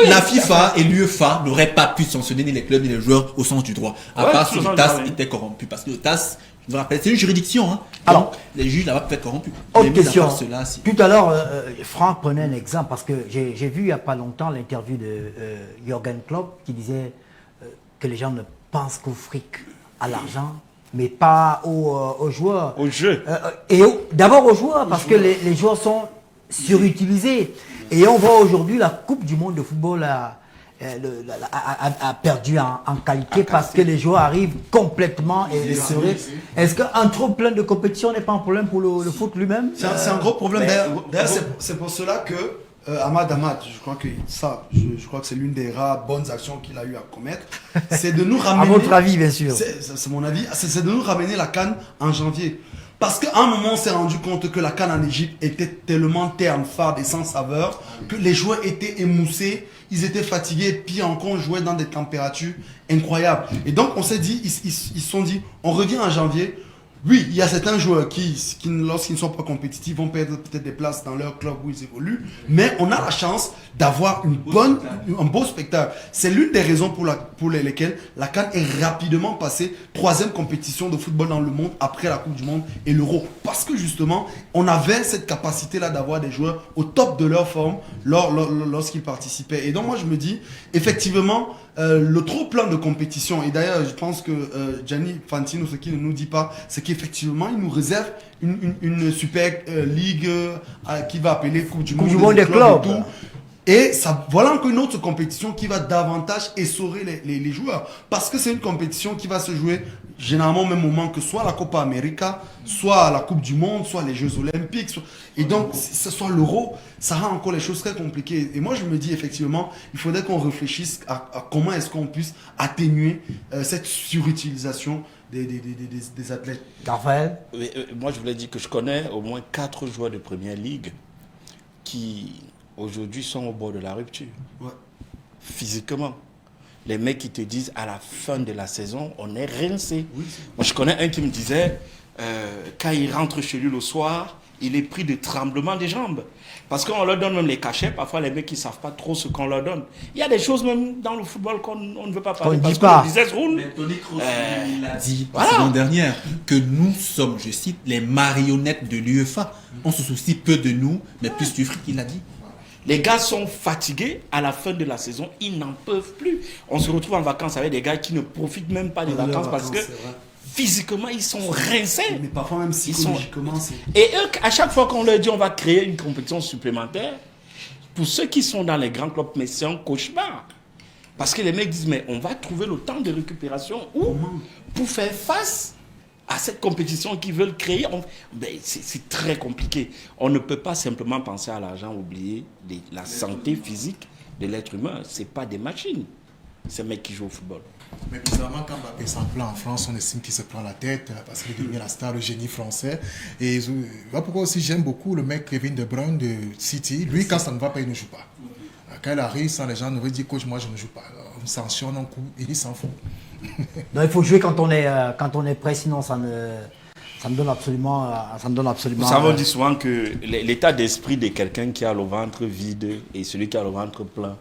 la FIFA et l'UEFA n'auraient pas pu sanctionner ni les clubs ni les joueurs au sens du droit. À part si le TAS était corrompu. Parce que le TAS, Vous vous rappelez, c'est une juridiction. Hein. Alors, donc, les juges là-bas peuvent être corrompus. Autre question. Cela, si... Tout à l'heure, Franck prenait un exemple parce que j'ai vu il n'y a pas longtemps l'interview de Jürgen Klopp qui disait que les gens ne pensent qu'au fric, à l'argent, mais pas aux joueurs. Au jeu. D'abord aux joueurs, parce que les joueurs sont surutilisés. Et on voit aujourd'hui la Coupe du monde de football a perdu en qualité parce que les joueurs arrivent complètement essorés. Est-ce qu'un trop plein de compétition n'est pas un problème pour le foot lui-même? C'est un gros problème. D'ailleurs, c'est pour cela que Ahmad, je crois que je crois que c'est l'une des rares bonnes actions qu'il a eu à commettre. C'est de nous ramener. À votre avis, bien sûr. C'est mon avis. C'est de nous ramener la CAN en janvier. Parce qu'à un moment, on s'est rendu compte que la CAN en Égypte était tellement terne, fade et sans saveur que les joueurs étaient émoussés, ils étaient fatigués, pire encore, on jouait dans des températures incroyables. Et donc, on s'est dit, ils se sont dit, on revient en janvier. Oui, il y a certains joueurs qui lorsqu'ils ne sont pas compétitifs, vont perdre peut-être des places dans leur club où ils évoluent. Mais on a la chance d'avoir un beau spectacle. C'est l'une des raisons pour lesquelles la CAN est rapidement passée 3e compétition de football dans le monde après la Coupe du Monde et l'Euro. Parce que justement, on avait cette capacité-là d'avoir des joueurs au top de leur forme lorsqu'ils participaient. Et donc moi je me dis, effectivement, le trop plein de compétition, et d'ailleurs je pense que Gianni Infantino, ce qu'il ne nous dit pas, c'est qu'effectivement il nous réserve une super ligue qui va appeler Coupe du Monde des clubs. Et ça, voilà encore une autre compétition qui va davantage essorer les joueurs. Parce que c'est une compétition qui va se jouer généralement au même moment que soit la Copa América, soit la Coupe du Monde, soit les Jeux Olympiques. Et donc, si ce soit l'Euro, ça rend encore les choses très compliquées. Et moi, je me dis effectivement, il faudrait qu'on réfléchisse à comment est-ce qu'on puisse atténuer cette surutilisation des athlètes. Raphaël? Moi, je voulais dire que je connais au moins 4 joueurs de Première Ligue qui... aujourd'hui sont au bord de la rupture. Ouais. Physiquement. Les mecs qui te disent à la fin de la saison, on est rincé. Oui, moi, je connais un qui me disait, quand il rentre chez lui le soir, il est pris de tremblement des jambes. Parce qu'on leur donne même les cachets. Parfois, les mecs, ils ne savent pas trop ce qu'on leur donne. Il y a des choses même dans le football qu'on ne veut pas parler. On ne dit pas. Mais Tony Kroos, il a dit la semaine dernière que nous sommes, je cite, les marionnettes de l'UEFA. On se soucie peu de nous, mais plus du fric, il a dit. Les gars sont fatigués à la fin de la saison, ils n'en peuvent plus. On se retrouve en vacances avec des gars qui ne profitent même pas des vacances parce que physiquement ils sont rincés. Mais parfois même psychologiquement. Et eux, à chaque fois qu'on leur dit on va créer une compétition supplémentaire, pour ceux qui sont dans les grands clubs, mais c'est un cauchemar. Parce que les mecs disent mais on va trouver le temps de récupération où pour faire face à cette compétition qu'ils veulent créer, c'est très compliqué. On ne peut pas simplement penser à l'argent, oublier la santé physique de l'être humain. Ce n'est pas des machines, ces mecs qui jouent au football. Mais bizarrement, quand Mbappé s'emploie en France, on estime qu'il se prend la tête parce qu'il devient la star, le génie français. Et voilà pourquoi aussi j'aime beaucoup le mec Kevin De Bruyne de City. Lui, quand ça ne va pas, il ne joue pas. Quand il arrive, sans les gens ne veulent dire coach, moi je ne joue pas. On me sanctionne, on coupe, il s'en fout. Non, il faut jouer quand on est prêt, sinon ça me donne absolument. Vous savez, on dit souvent que l'état d'esprit de quelqu'un qui a le ventre vide et celui qui a le ventre plein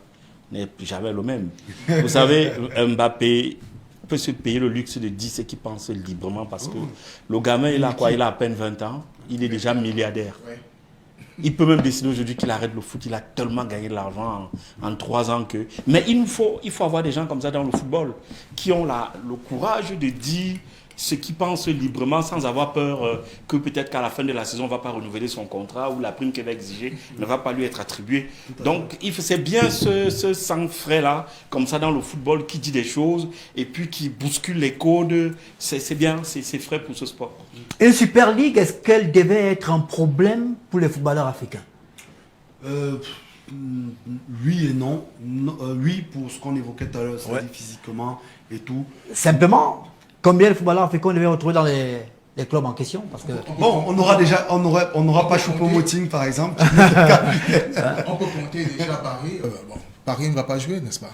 n'est jamais le même. Vous savez, Mbappé peut se payer le luxe de dire ce qu'il pense librement parce que le gamin, il a quoi? Il a à peine 20 ans, il est déjà milliardaire. Il peut même décider aujourd'hui qu'il arrête le foot. Il a tellement gagné de l'argent en 3 ans que... Mais il faut avoir des gens comme ça dans le football qui ont le courage de dire ce qu'ils pensent librement sans avoir peur que peut-être qu'à la fin de la saison, on ne va pas renouveler son contrat ou la prime qu'elle va exiger ne va pas lui être attribuée. Donc, c'est bien ce sang-frais-là, comme ça dans le football, qui dit des choses et puis qui bouscule les codes. C'est bien, c'est frais pour ce sport. Une Super League, est-ce qu'elle devait être un problème pour les footballeurs africains? Oui et non. Oui, pour ce qu'on évoquait tout à l'heure, c'est-à-dire physiquement et tout. Simplement, combien de footballeurs africains on devait retrouver dans les clubs en question? Parce que... Bon, on n'aura pas Choupo-Moting par exemple. On peut compter déjà Paris. Paris ne va pas jouer, n'est-ce pas?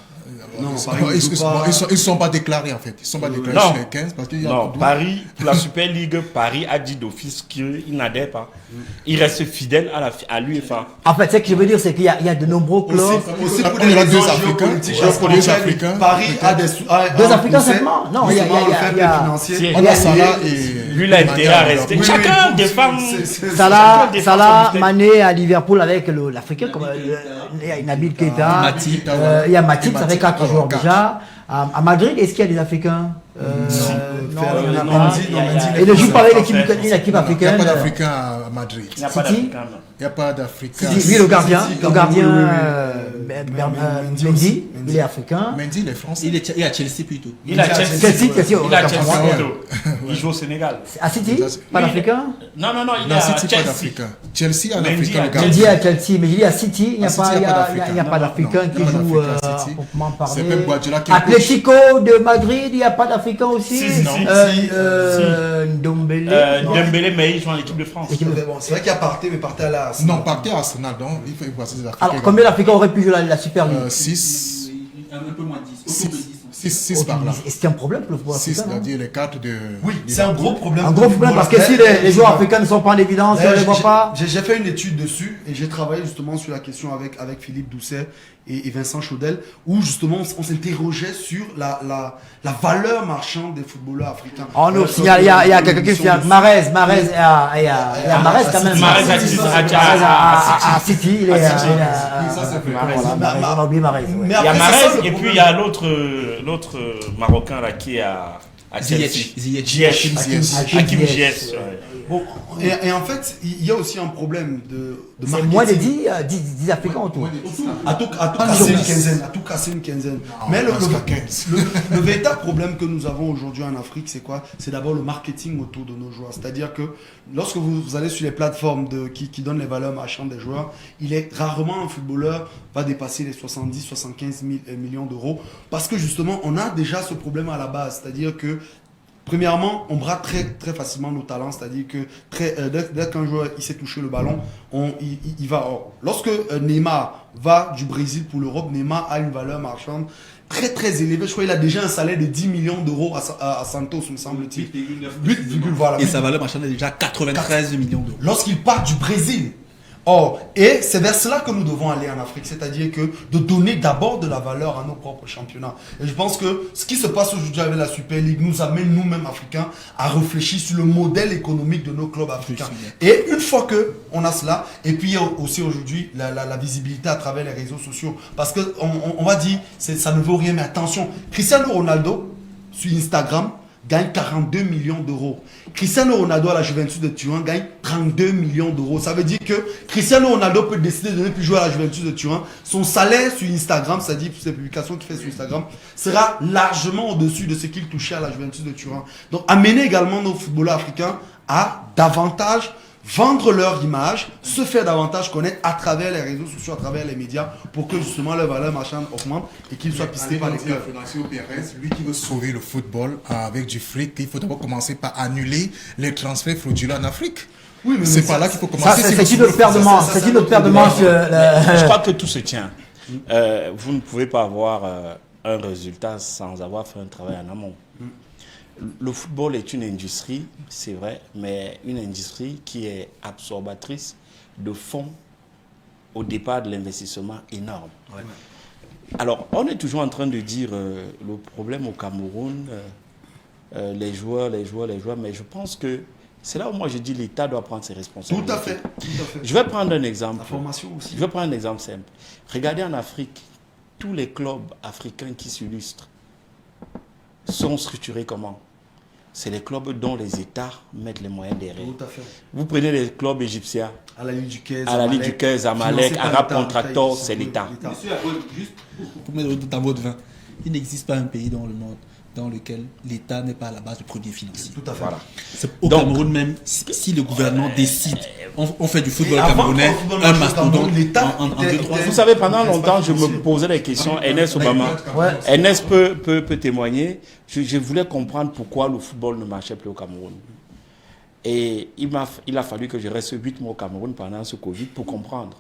Non, ils ne sont pas déclarés en fait. Ils ne sont pas déclarés sur les 15 parce qu'il y a non, Paris, pour la Super League, Paris a dit d'office qu'il n'adhère pas. Il reste fidèle à l'UEFA. En fait, ce que je veux dire, c'est qu'il y a de nombreux clubs. Aussi pour les raisons géopolitiques. Paris a des deux Africains seulement. Non, il y a on a Salah et Lui, il a intérêt à rester. Oui, Chacun oui, défend. Salah, Mané à Liverpool avec l'Africain, comme il y a Nabil Keita, il y a Matip, ça fait 4 joueurs déjà. À Madrid, est-ce qu'il y a des Africains? Non, il n'y en a pas. Et ne joue pas avec l'équipe africaine. Il n'y a pas d'Africain à Madrid. Il n'y a pas d'Africain. Il n'y a pas d'Africain. Oui, le gardien, Mendy, il est africain. Mendy, il est français. Il est à Chelsea plutôt. Il a Chelsea plutôt. Il joue au Sénégal. À City, pas d'Africain? Non, il est À à City, pas Chelsea. d'Africain. Chelsea a Mendy l'Africain, à le gardien. Mendy à Chelsea, mais il est à City, il n'y a À pas d'Africain qui joue proprement C'est parler. même Guardiola qui est coach. Atlético de Madrid, il n'y a pas d'Africain aussi. Dembélé, mais il joue en équipe de France. C'est vrai qu'il y a Partey, mais Partey à la... Non, partez à Arsenal, donc il faut voir ces Africains. Alors, combien d'Africains auraient pu jouer la Super League? 6. Un peu moins 10. Autour de 10. 6 par là. C'est un problème pour le football 6, africain, non? c'est-à-dire les 4 de... Oui, c'est un gros problème. Un gros problème parce que si les joueurs africains ne sont pas en évidence, on ne les voit pas. J'ai fait une étude dessus et j'ai travaillé justement sur la question avec Philippe Doucet et Vincent Chaudel, où justement on s'interrogeait sur la valeur marchande des footballeurs africains. Oh non, il y a quelqu'un qui vient, Mahrez, il y a Mahrez quand même. Mahrez à City, il est... Ça, c'est vrai. On a oublié Mahrez. Il y a Mahrez et puis il y a l'autre Marocain là qui est à Chelsea. Ziyech. Hakim Ziyech. Bon, et en fait, il y a aussi un problème de C'est marketing. moins de 10 Africains autour. À tout casser une quinzaine. Mais le véritable problème que nous avons aujourd'hui en Afrique, c'est quoi? C'est d'abord le marketing autour de nos joueurs. C'est-à-dire que lorsque vous allez sur les plateformes qui donnent les valeurs marchandes des joueurs, il est rarement un footballeur va dépasser les 70-75 millions d'euros parce que justement, on a déjà ce problème à la base. C'est-à-dire que premièrement, on brade très facilement nos talents, c'est-à-dire que dès qu'un joueur il sait toucher le ballon, il va hors. Lorsque Neymar va du Brésil pour l'Europe, Neymar a une valeur marchande très élevée. Je crois qu'il a déjà un salaire de 10 millions d'euros à Santos, me semble-t-il. 8, voilà. Et sa valeur marchande est déjà 93 millions d'euros. Lorsqu'il part du Brésil. Or, et c'est vers cela que nous devons aller en Afrique, c'est-à-dire que de donner d'abord de la valeur à nos propres championnats. Et je pense que ce qui se passe aujourd'hui avec la Super League nous amène nous-mêmes Africains à réfléchir sur le modèle économique de nos clubs africains. Et une fois que on a cela, et puis aussi aujourd'hui la visibilité à travers les réseaux sociaux, parce que on va dire ça ne vaut rien, mais attention, Cristiano Ronaldo sur Instagram gagne 42 millions d'euros. Cristiano Ronaldo à la Juventus de Turin gagne 32 millions d'euros. Ça veut dire que Cristiano Ronaldo peut décider de ne plus jouer à la Juventus de Turin. Son salaire sur Instagram, c'est-à-dire ses publications qu'il fait sur Instagram, sera largement au-dessus de ce qu'il touchait à la Juventus de Turin. Donc amener également nos footballeurs africains à davantage vendre leur image, se faire davantage connaître à travers les réseaux sociaux, à travers les médias, pour que justement leur valeur marchande augmente et qu'ils soient pistés par les clubs. Lui qui veut sauver le football avec du fric, il faut d'abord commencer par annuler les transferts frauduleux en Afrique. Oui, mais c'est pas là qu'il faut commencer. C'est une autre paire de manches. C'est une autre paire de manches. Je crois que tout se tient. Vous ne pouvez pas avoir un résultat sans avoir fait un travail en amont. Le football est une industrie, c'est vrai, mais une industrie qui est absorbatrice de fonds au départ de l'investissement énorme. Ouais. Alors, on est toujours en train de dire le problème au Cameroun, les joueurs, mais je pense que c'est là où moi je dis l'État doit prendre ses responsabilités. Tout à fait. Je vais prendre un exemple. La formation aussi. Je vais prendre un exemple simple. Regardez en Afrique, tous les clubs africains qui s'illustrent sont structurés comment? C'est les clubs dont les États mettent les moyens derrière. Tout à fait. Vous prenez les clubs égyptiens. À la Ligue du Caire, Zamalek, Arab Contractor, c'est l'État. Monsieur, juste pour mettre dans votre vin, il n'existe pas un pays dans le monde dans lequel l'État n'est pas à la base du produit financier. Tout à fait. Voilà. Au Cameroun même, si le gouvernement décide, on fait du football camerounais, un mastodonte en 2-3 ans. Vous savez, pendant longtemps, je me posais la question, Ernest Obama, Ernest peut témoigner, je voulais comprendre pourquoi le football ne marchait plus au Cameroun. Et il a fallu que je reste 8 mois au Cameroun pendant ce Covid pour comprendre.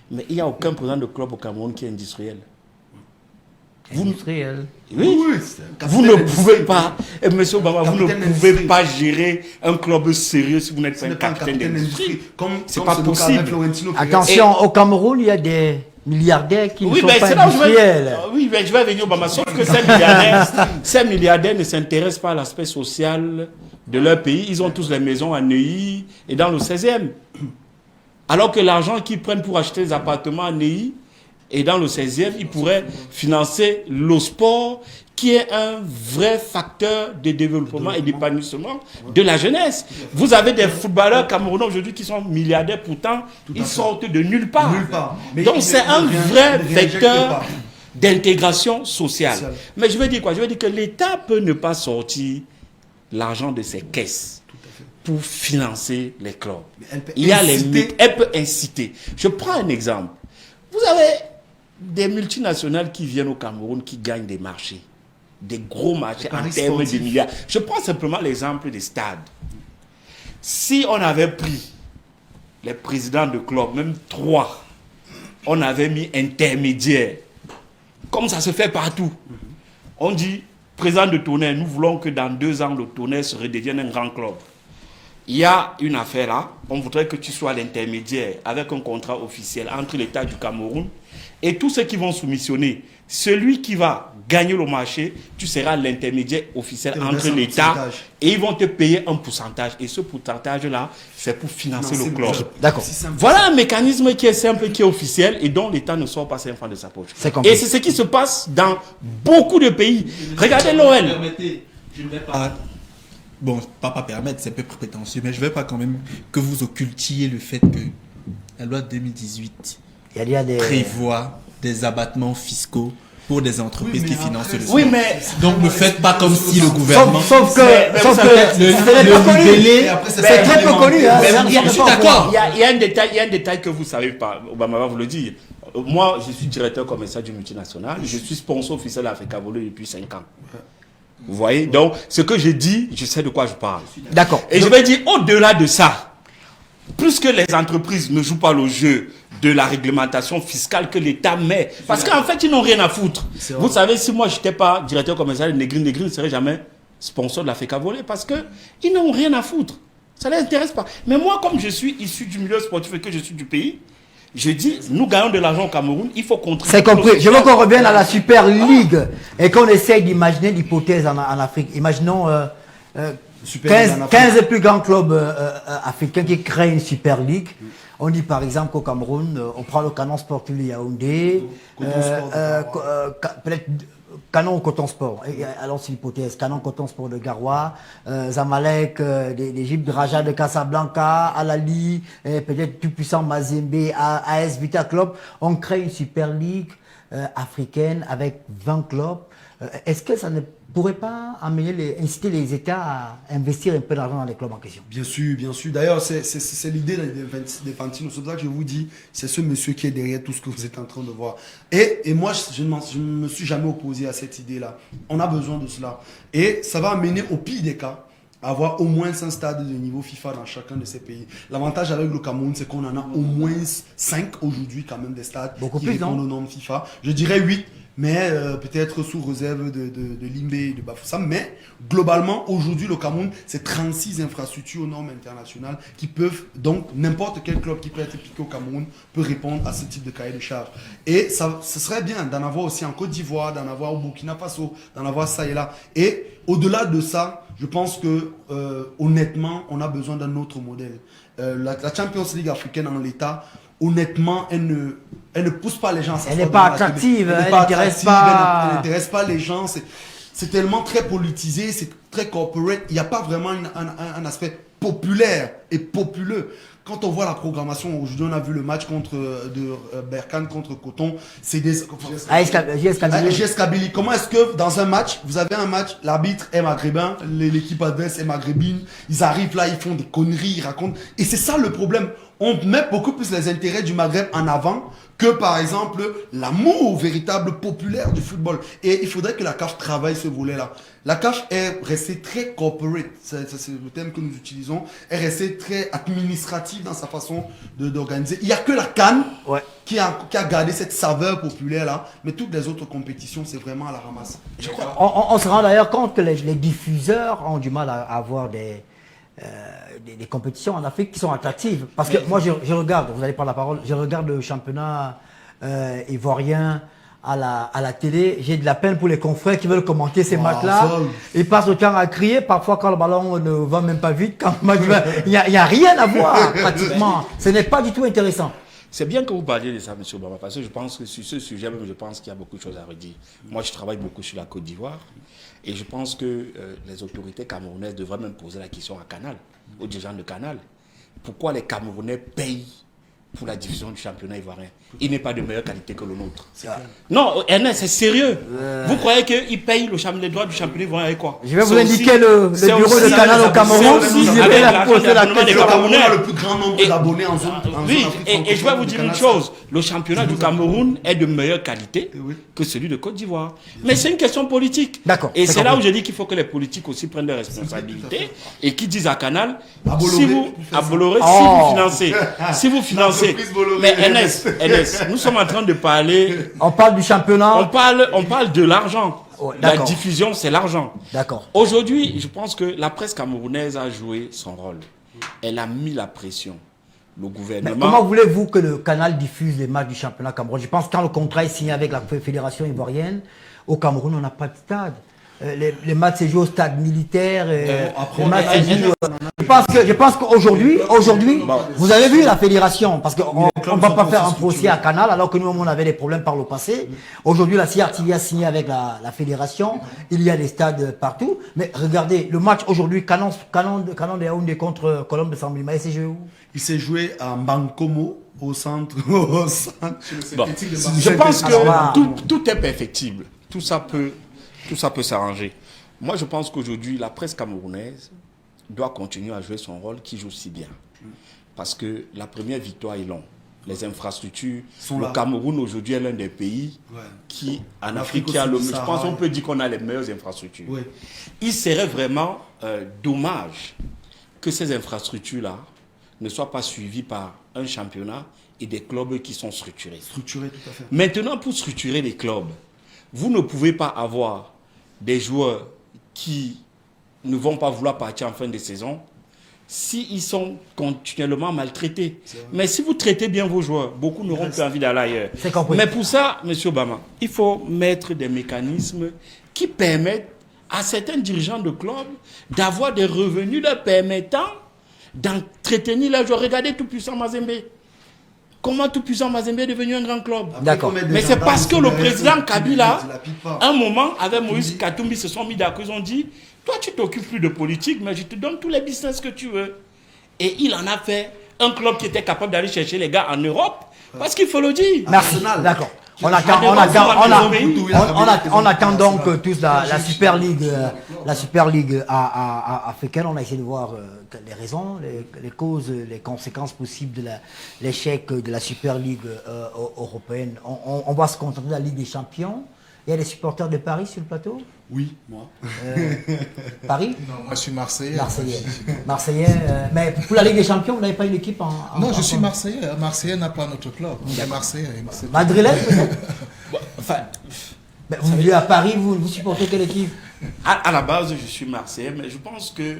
Mais il n'y a aucun président de club au Cameroun qui est industriel. Industriel. Oui, vous ne pouvez pas, monsieur Obama, vous ne pouvez pas gérer un club sérieux si vous n'êtes pas un capitaine d'industrie. C'est pas possible. Attention, au Cameroun, il y a des milliardaires qui ne sont pas industriels. Oui, mais je vais venir Obama. Sauf que ces milliardaires ne s'intéressent pas à l'aspect social de leur pays, ils ont tous les maisons à Neuilly et dans le 16e. Alors que l'argent qu'ils prennent pour acheter des appartements à Neuilly et dans le 16e, ils pourraient financer le sport qui est un vrai facteur de développement et d'épanouissement de la jeunesse. Vous avez des footballeurs camerounais aujourd'hui qui sont milliardaires, pourtant ils sortent de nulle part. Donc c'est un vrai vecteur d'intégration sociale. Mais je veux dire quoi? Je veux dire que l'État peut ne pas sortir l'argent de ses caisses pour financer les clubs. Elle peut inciter. Je prends un exemple. Vous avez des multinationales qui viennent au Cameroun qui gagnent des marchés. Des gros marchés en termes de milliards. Je prends simplement l'exemple des stades. Si on avait pris les présidents de clubs, même 3, on avait mis intermédiaire, comme ça se fait partout. On dit, président de Tonnerre, nous voulons que dans 2 ans, le Tonnerre se redevienne un grand club. Il y a une affaire là, on voudrait que tu sois l'intermédiaire avec un contrat officiel entre l'État du Cameroun et tous ceux qui vont soumissionner. Celui qui va gagner le marché, tu seras l'intermédiaire officiel entre l'État et ils vont te payer un pourcentage. Et ce pourcentage-là, c'est pour financer le club. D'accord. Voilà un mécanisme qui est simple, qui est officiel et dont l'État ne sort pas 5 francs de sa poche. Et c'est ce qui se passe dans beaucoup de pays. Regardez l'OL. Je ne vais pas... Bon, pas permettre, c'est un peu prétentieux, mais je ne veux pas quand même que vous occultiez le fait que la loi 2018 prévoit des abattements fiscaux pour des entreprises qui financent le sport. Oui, mais... Donc ne faites pas comme si le gouvernement... Sauf que c'est très peu connu. Je suis d'accord. Il y a un détail que vous ne savez pas. Obama va vous le dire. Moi, je suis directeur commercial du multinational. Je suis sponsor officiel d'Africa Volley depuis 5 ans. Vous voyez? Donc, ce que je dis, je sais de quoi je parle. D'accord. Et je vais dire, au-delà de ça, plus que les entreprises ne jouent pas le jeu de la réglementation fiscale que l'État met, parce qu'en fait, ils n'ont rien à foutre. Vous savez, si moi, je n'étais pas directeur commercial de Negri ne serait jamais sponsor de l'Africa Volley, parce qu'ils n'ont rien à foutre. Ça ne les intéresse pas. Mais moi, comme je suis issu du milieu sportif et que je suis du pays, je dis, nous gagnons de l'argent au Cameroun, il faut contribuer. C'est compris. Je veux qu'on revienne à la Super League et qu'on essaye d'imaginer l'hypothèse en Afrique. Imaginons 15 plus grands clubs africains qui créent une Super League. On dit par exemple qu'au Cameroun, on prend le Canon Sportif de Yaoundé, peut-être Canon Coton Sport, alors c'est l'hypothèse, Canon Coton Sport de Garoua, Zamalek d'Égypte, Raja de Casablanca, Alali, peut-être plus puissant Mazembe, AS Vita Club. On crée une Super League africaine avec 20 clubs. Est-ce que ça ne pourrait pas inciter les États à investir un peu d'argent dans les clubs en question? Bien sûr, bien sûr. D'ailleurs, c'est l'idée des Fantino. C'est pour ça que je vous dis, c'est ce monsieur qui est derrière tout ce que vous êtes en train de voir. Et moi, je ne me suis jamais opposé à cette idée-là. On a besoin de cela. Et ça va amener au pire des cas à avoir au moins un stade de niveau FIFA dans chacun de ces pays. L'avantage avec le Cameroun, c'est qu'on en a au moins 5 aujourd'hui quand même des stades qui répondent aux normes FIFA. Je dirais 8. Mais peut-être sous réserve de Limbé et de Bafoussam. Mais globalement, aujourd'hui, le Cameroun, c'est 36 infrastructures aux normes internationales qui peuvent, donc n'importe quel club qui peut être piqué au Cameroun peut répondre à ce type de cahier de charge. Et ce serait bien d'en avoir aussi en Côte d'Ivoire, d'en avoir au Burkina Faso, d'en avoir ça et là. Et au-delà de ça, je pense que honnêtement, on a besoin d'un autre modèle. La Champions League africaine en l'état, honnêtement, elle ne pousse pas les gens à s'asseoir. Elle n'est pas attractive, elle n'intéresse pas les gens. C'est tellement très politisé, c'est très corporate. Il n'y a pas vraiment un aspect populaire et populeux. Quand on voit la programmation, aujourd'hui on a vu le match de Berkane contre Coton, c'est des... JS Kabylie. Comment est-ce que dans un match, vous avez un match, l'arbitre est maghrébin, l'équipe adverse est maghrébine, ils arrivent là, ils font des conneries, ils racontent. Et c'est ça le problème. On met beaucoup plus les intérêts du Maghreb en avant que par exemple l'amour véritable populaire du football. Et il faudrait que la CAF travaille ce volet-là. La CAF est restée très corporate, c'est le terme que nous utilisons, est restée très administrative dans sa façon d'organiser. Il n'y a que la CAN qui a gardé cette saveur populaire-là, mais toutes les autres compétitions, c'est vraiment à la ramasse. On se rend d'ailleurs compte que les diffuseurs ont du mal à avoir des compétitions en Afrique qui sont attractives. Parce que moi, je regarde, vous allez prendre la parole, je regarde le championnat ivoirien à la télé, j'ai de la peine pour les confrères qui veulent commenter ces matchs-là. Ils passent le temps à crier, parfois quand le ballon ne va même pas vite, quand le match va, il n'y a rien à voir pratiquement. Ce n'est pas du tout intéressant. C'est bien que vous parliez de ça, M. Obama, parce que je pense que sur ce sujet même, je pense qu'il y a beaucoup de choses à redire. Moi, je travaille beaucoup sur la Côte d'Ivoire et je pense que les autorités camerounaises devraient même poser la question à Canal, aux dirigeants de Canal. Pourquoi les Camerounais payent pour la division du championnat ivoirien? Il n'est pas de meilleure qualité que le nôtre. Non, Ernest, c'est sérieux. Vous croyez qu'ils payent les droits du championnat ivoirien avec quoi? Je vais vous indiquer le bureau de Canal au Cameroun. C'est le plus grand nombre d'abonnés en zone. Oui, et je vais vous dire une chose. Le championnat du Cameroun est de meilleure qualité que celui de Côte d'Ivoire. Mais c'est une question politique. D'accord. Et c'est là où je dis qu'il faut que les politiques aussi prennent des responsabilités et qui disent à Canal, si vous financez, mais Ernest, nous sommes en train de parler. On parle du championnat. On parle de l'argent. Oh, la diffusion, c'est l'argent. D'accord. Aujourd'hui, je pense que la presse camerounaise a joué son rôle. Elle a mis la pression. Le gouvernement. Mais comment voulez-vous que le Canal diffuse les matchs du championnat Cameroun? Je pense que quand le contrat est signé avec la fédération ivoirienne, au Cameroun, on n'a pas de stade. Les matchs se jouent au stade militaire. Je pense qu'aujourd'hui, vous avez vu la fédération, parce qu'on ne va pas faire un procès à Canal, alors que nous, on avait des problèmes par le passé. Aujourd'hui, la CRTV a signé avec la fédération. Il y a des stades partout. Mais regardez, le match aujourd'hui, Canon de Yaoundé contre Colombe de Samblima, il s'est joué où? Il s'est joué à Mbankomo, au centre. Bon. Je pense que tout est perfectible. Tout ça peut s'arranger. Moi, je pense qu'aujourd'hui, la presse camerounaise doit continuer à jouer son rôle qui joue si bien. Parce que la première victoire est longue. Les infrastructures, le Cameroun aujourd'hui est l'un des pays qui, en Afrique, qui a le mieux. Je pense qu'on peut dire qu'on a les meilleures infrastructures. Oui. Il serait vraiment dommage que ces infrastructures-là ne soient pas suivies par un championnat et des clubs qui sont structurés. Structurés, tout à fait. Maintenant, pour structurer les clubs, vous ne pouvez pas avoir des joueurs qui ne vont pas vouloir partir en fin de saison s'ils sont continuellement maltraités. Mais si vous traitez bien vos joueurs, beaucoup n'auront plus envie d'aller ailleurs. Mais pour ça, M. Obama, il faut mettre des mécanismes qui permettent à certains dirigeants de clubs d'avoir des revenus leur permettant d'entretenir leurs joueurs. Regardez Tout-Puissant Mazembe. Comment Tout-Puissant Mazembe est devenu un grand club? D'accord. Mais c'est parce que le président Kabila, un moment, avec Moïse Katumbi, se sont mis d'accord. Ils ont dit, toi, tu t'occupes plus de politique, mais je te donne tous les business que tu veux. Et il en a fait un club qui était capable d'aller chercher les gars en Europe. Parce qu'il faut le dire. Merci. D'accord. On attend donc tous la Super League, africaine. On a essayé de voir les raisons, les causes, les conséquences possibles de l'échec de la Super League européenne. On va se contenter de la Ligue des Champions. Il y a des supporters de Paris sur le plateau? Oui, moi. Paris? Non, moi je suis Marseillais. Marseillais. Mais pour la Ligue des Champions, vous n'avez pas une équipe en non, je suis Marseillais. Marseillais n'a pas notre club. C'est Marseillais. Madrilène peut-être? Enfin, vous vivez à Paris, vous supportez quelle équipe? À la base, je suis Marseillais, mais je pense que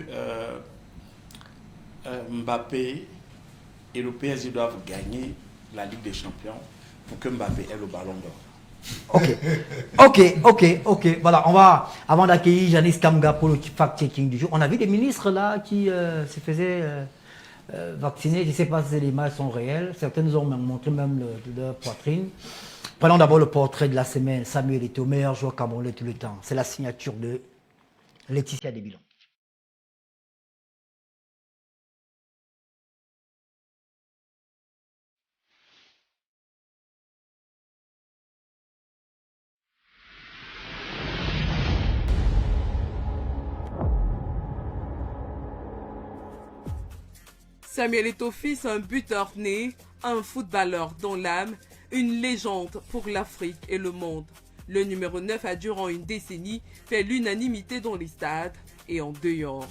Mbappé et le PSG doivent gagner la Ligue des Champions pour que Mbappé ait le ballon d'or. Ok. Voilà, on va, avant d'accueillir Janice Kamga pour le fact-checking du jour, on a vu des ministres là qui se faisaient vacciner. Je ne sais pas si les images sont réelles. Certains nous ont montré même leur poitrine. Prenons d'abord le portrait de la semaine. Samuel Eto'o, meilleur joueur camerounais tout le temps. C'est la signature de Laetitia Desbilons. Samuel Eto'o, fils, un buteur né, un footballeur dans l'âme, une légende pour l'Afrique et le monde. Le numéro 9 a durant une décennie fait l'unanimité dans les stades et en dehors.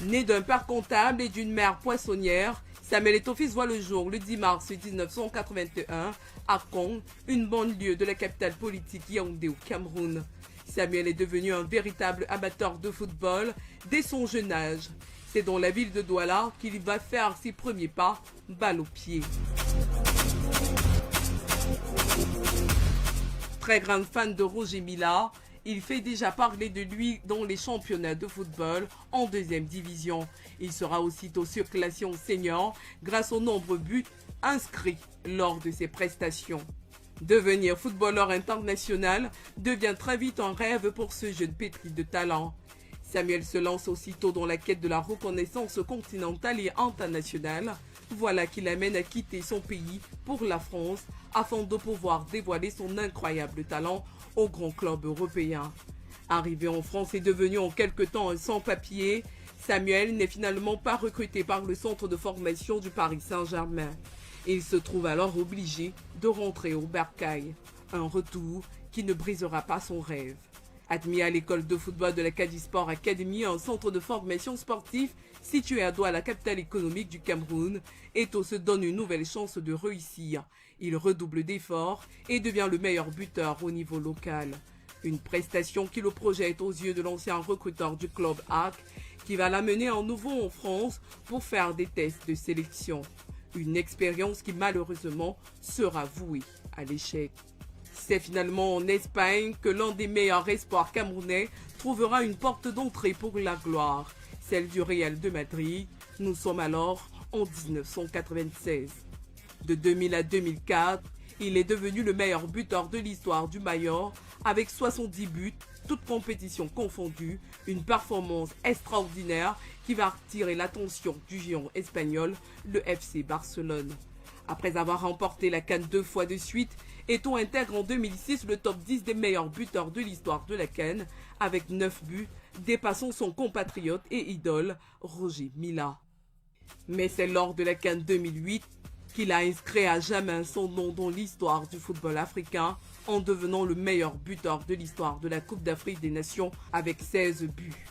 Né d'un père comptable et d'une mère poissonnière, Samuel Eto'o, fils, voit le jour le 10 mars 1981 à Kong, une banlieue de la capitale politique Yaoundé au Cameroun. Samuel est devenu un véritable amateur de football dès son jeune âge. C'est dans la ville de Douala qu'il va faire ses premiers pas, balle au pied. très grande fan de Roger Mila, il fait déjà parler de lui dans les championnats de football en 2e division. Il sera aussitôt surclassé en senior grâce au nombre de buts inscrits lors de ses prestations. Devenir footballeur international devient très vite un rêve pour ce jeune pétri de talent. Samuel se lance aussitôt dans la quête de la reconnaissance continentale et internationale. Voilà qui l'amène à quitter son pays pour la France afin de pouvoir dévoiler son incroyable talent au grand club européen. Arrivé en France et devenu en quelque temps un sans-papier, Samuel n'est finalement pas recruté par le centre de formation du Paris Saint-Germain. Il se trouve alors obligé de rentrer au Bercail, un retour qui ne brisera pas son rêve. Admis à l'école de football de la Cadiz Sport Academy, un centre de formation sportif situé à Douala, la capitale économique du Cameroun, Eto'o se donne une nouvelle chance de réussir. Il redouble d'efforts et devient le meilleur buteur au niveau local. Une prestation qui le projette aux yeux de l'ancien recruteur du club AC, qui va l'amener en nouveau en France pour faire des tests de sélection. Une expérience qui malheureusement sera vouée à l'échec. C'est finalement en Espagne que l'un des meilleurs espoirs camerounais trouvera une porte d'entrée pour la gloire, celle du Real de Madrid. Nous sommes alors en 1996. De 2000 à 2004, il est devenu le meilleur buteur de l'histoire du Mayor avec 70 buts, toutes compétitions confondues, une performance extraordinaire qui va attirer l'attention du géant espagnol, le FC Barcelone. Après avoir remporté la CAN 2 fois de suite, Eto'o intègre en 2006 le top 10 des meilleurs buteurs de l'histoire de la CAN avec 9 buts, dépassant son compatriote et idole Roger Mila. Mais c'est lors de la CAN 2008 qu'il a inscrit à jamais son nom dans l'histoire du football africain en devenant le meilleur buteur de l'histoire de la Coupe d'Afrique des Nations avec 16 buts.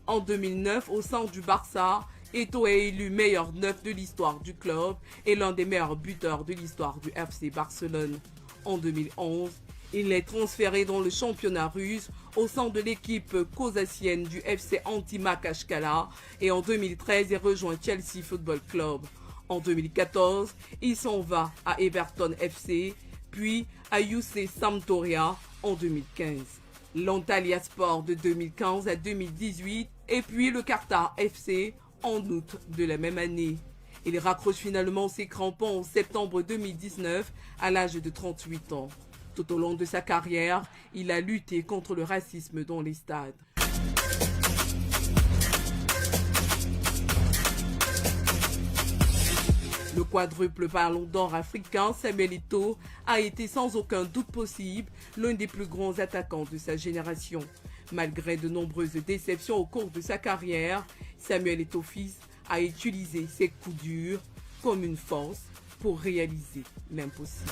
En 2009, au sein du Barça, Eto'o est élu meilleur neuf de l'histoire du club et l'un des meilleurs buteurs de l'histoire du FC Barcelone. En 2011, il est transféré dans le championnat russe au sein de l'équipe caucasienne du FC Anti-Makachkala et en 2013, il rejoint Chelsea Football Club. En 2014, il s'en va à Everton FC, puis à UC Sampdoria en 2015. L'Antalya Sport de 2015 à 2018 et puis le Qatar FC en août de la même année. Il raccroche finalement ses crampons en septembre 2019 à l'âge de 38 ans. Tout au long de sa carrière, il a lutté contre le racisme dans les stades. Le quadruple ballon d'or africain, Samuel Eto'o, a été sans aucun doute possible l'un des plus grands attaquants de sa génération. Malgré de nombreuses déceptions au cours de sa carrière, Samuel Eto'o fils a utilisé ses coups durs comme une force pour réaliser l'impossible.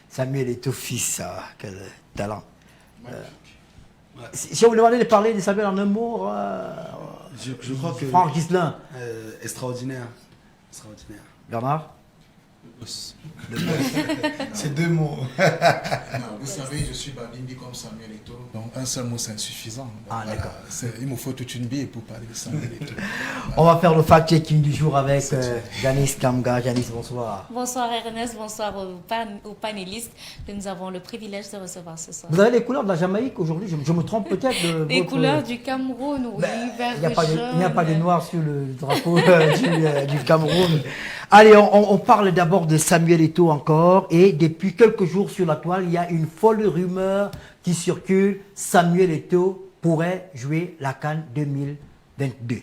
Samuel Eto'o fils, quel talent. Si on vous demandait de parler de Samuel en un mot, je crois que Franck Gislain. Extraordinaire. Extraordinaire. Bernard. C'est deux mots. Non, vous savez, je suis Babindi comme Samuel Eto'o. Donc un seul mot, c'est insuffisant. Ah, d'accord. Il me faut toute une bille pour parler de Samuel Eto'o. On va faire le fact-checking du jour avec Janice Kamga. Janice, bonsoir. Bonsoir Ernest, bonsoir aux panélistes que nous avons le privilège de recevoir ce soir. Vous avez les couleurs de la Jamaïque aujourd'hui, je me trompe peut-être. Les couleurs du Cameroun, oui, vert et jaune. Il n'y a pas de noir sur le drapeau du Cameroun. Allez, on parle d'abord de Samuel Eto'o encore. Et depuis quelques jours sur la toile, il y a une folle rumeur qui circule. Samuel Eto'o pourrait jouer la CAN 2022.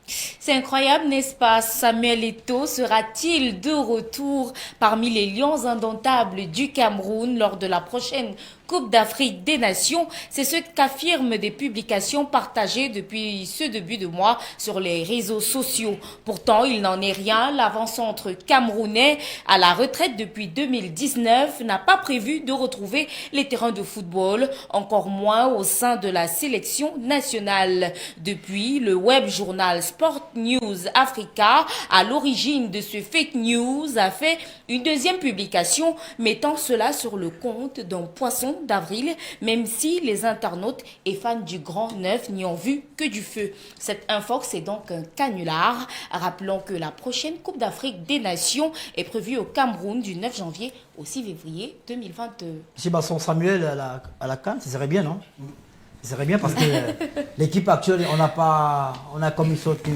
C'est incroyable, n'est-ce pas? Samuel Eto'o sera-t-il de retour parmi les lions indomptables du Cameroun lors de la prochaine Coupe d'Afrique des Nations. C'est ce qu'affirment des publications partagées depuis ce début de mois sur les réseaux sociaux. Pourtant, il n'en est rien. L'avant-centre camerounais à la retraite depuis 2019 n'a pas prévu de retrouver les terrains de football, encore moins au sein de la sélection nationale. Depuis, le web journal Sport News Africa, à l'origine de ce fake news, a fait une deuxième publication mettant cela sur le compte d'un poisson d'avril, même si les internautes et fans du Grand Neuf n'y ont vu que du feu. Cette infox est donc un canular. Rappelons que la prochaine Coupe d'Afrique des Nations est prévue au Cameroun du 9 janvier au 6 février 2022. Monsieur Basson Samuel à la CAN, ça serait bien, non? Ça serait bien parce que l'équipe actuelle, on a comme une sorte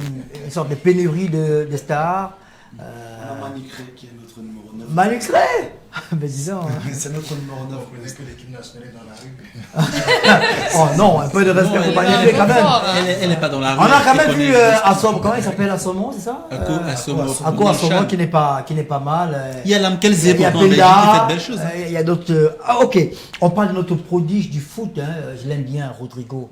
de pénurie de stars. On a Manicré qui est notre numéro 9. Manicré ben disons. C'est notre numéro 9. Vous connaissez que l'équipe nationale est dans la rue. Oh non, un peu de respect pour Manicré quand même. Elle n'est pas dans la rue. On a quand même vu Assom, comment il s'appelle Assomo, c'est ça? Ako Assomo qui n'est pas mal. Il y a Lamkelze il y a pourtant en Belgique qui fait de belles choses. Il y a d'autres. Ah ok, on parle de notre prodige du foot, hein. Je l'aime bien, Rodrigo.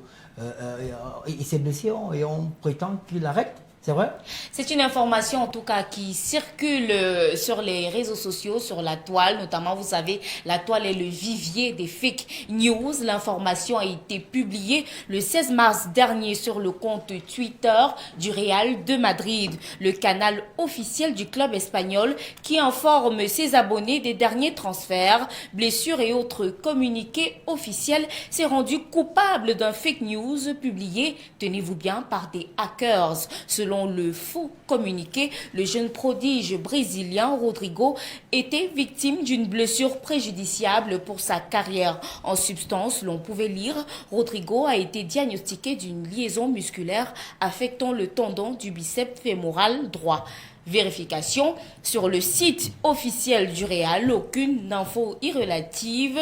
Il s'est blessé et on prétend qu'il arrête. C'est vrai? C'est une information en tout cas qui circule sur les réseaux sociaux, sur la toile notamment. Vous savez, la toile est le vivier des fake news. L'information a été publiée le 16 mars dernier sur le compte Twitter du Real de Madrid, le canal officiel du club espagnol qui informe ses abonnés des derniers transferts, blessures et autres communiqués officiels. S'est rendu coupable d'un fake news publié, tenez-vous bien, par des hackers. Selon le faux communiqué, le jeune prodige brésilien Rodrigo était victime d'une blessure préjudiciable pour sa carrière. En substance, l'on pouvait lire, Rodrigo a été diagnostiqué d'une liaison musculaire affectant le tendon du biceps fémoral droit. Vérification sur le site officiel du Real, aucune info irrelative.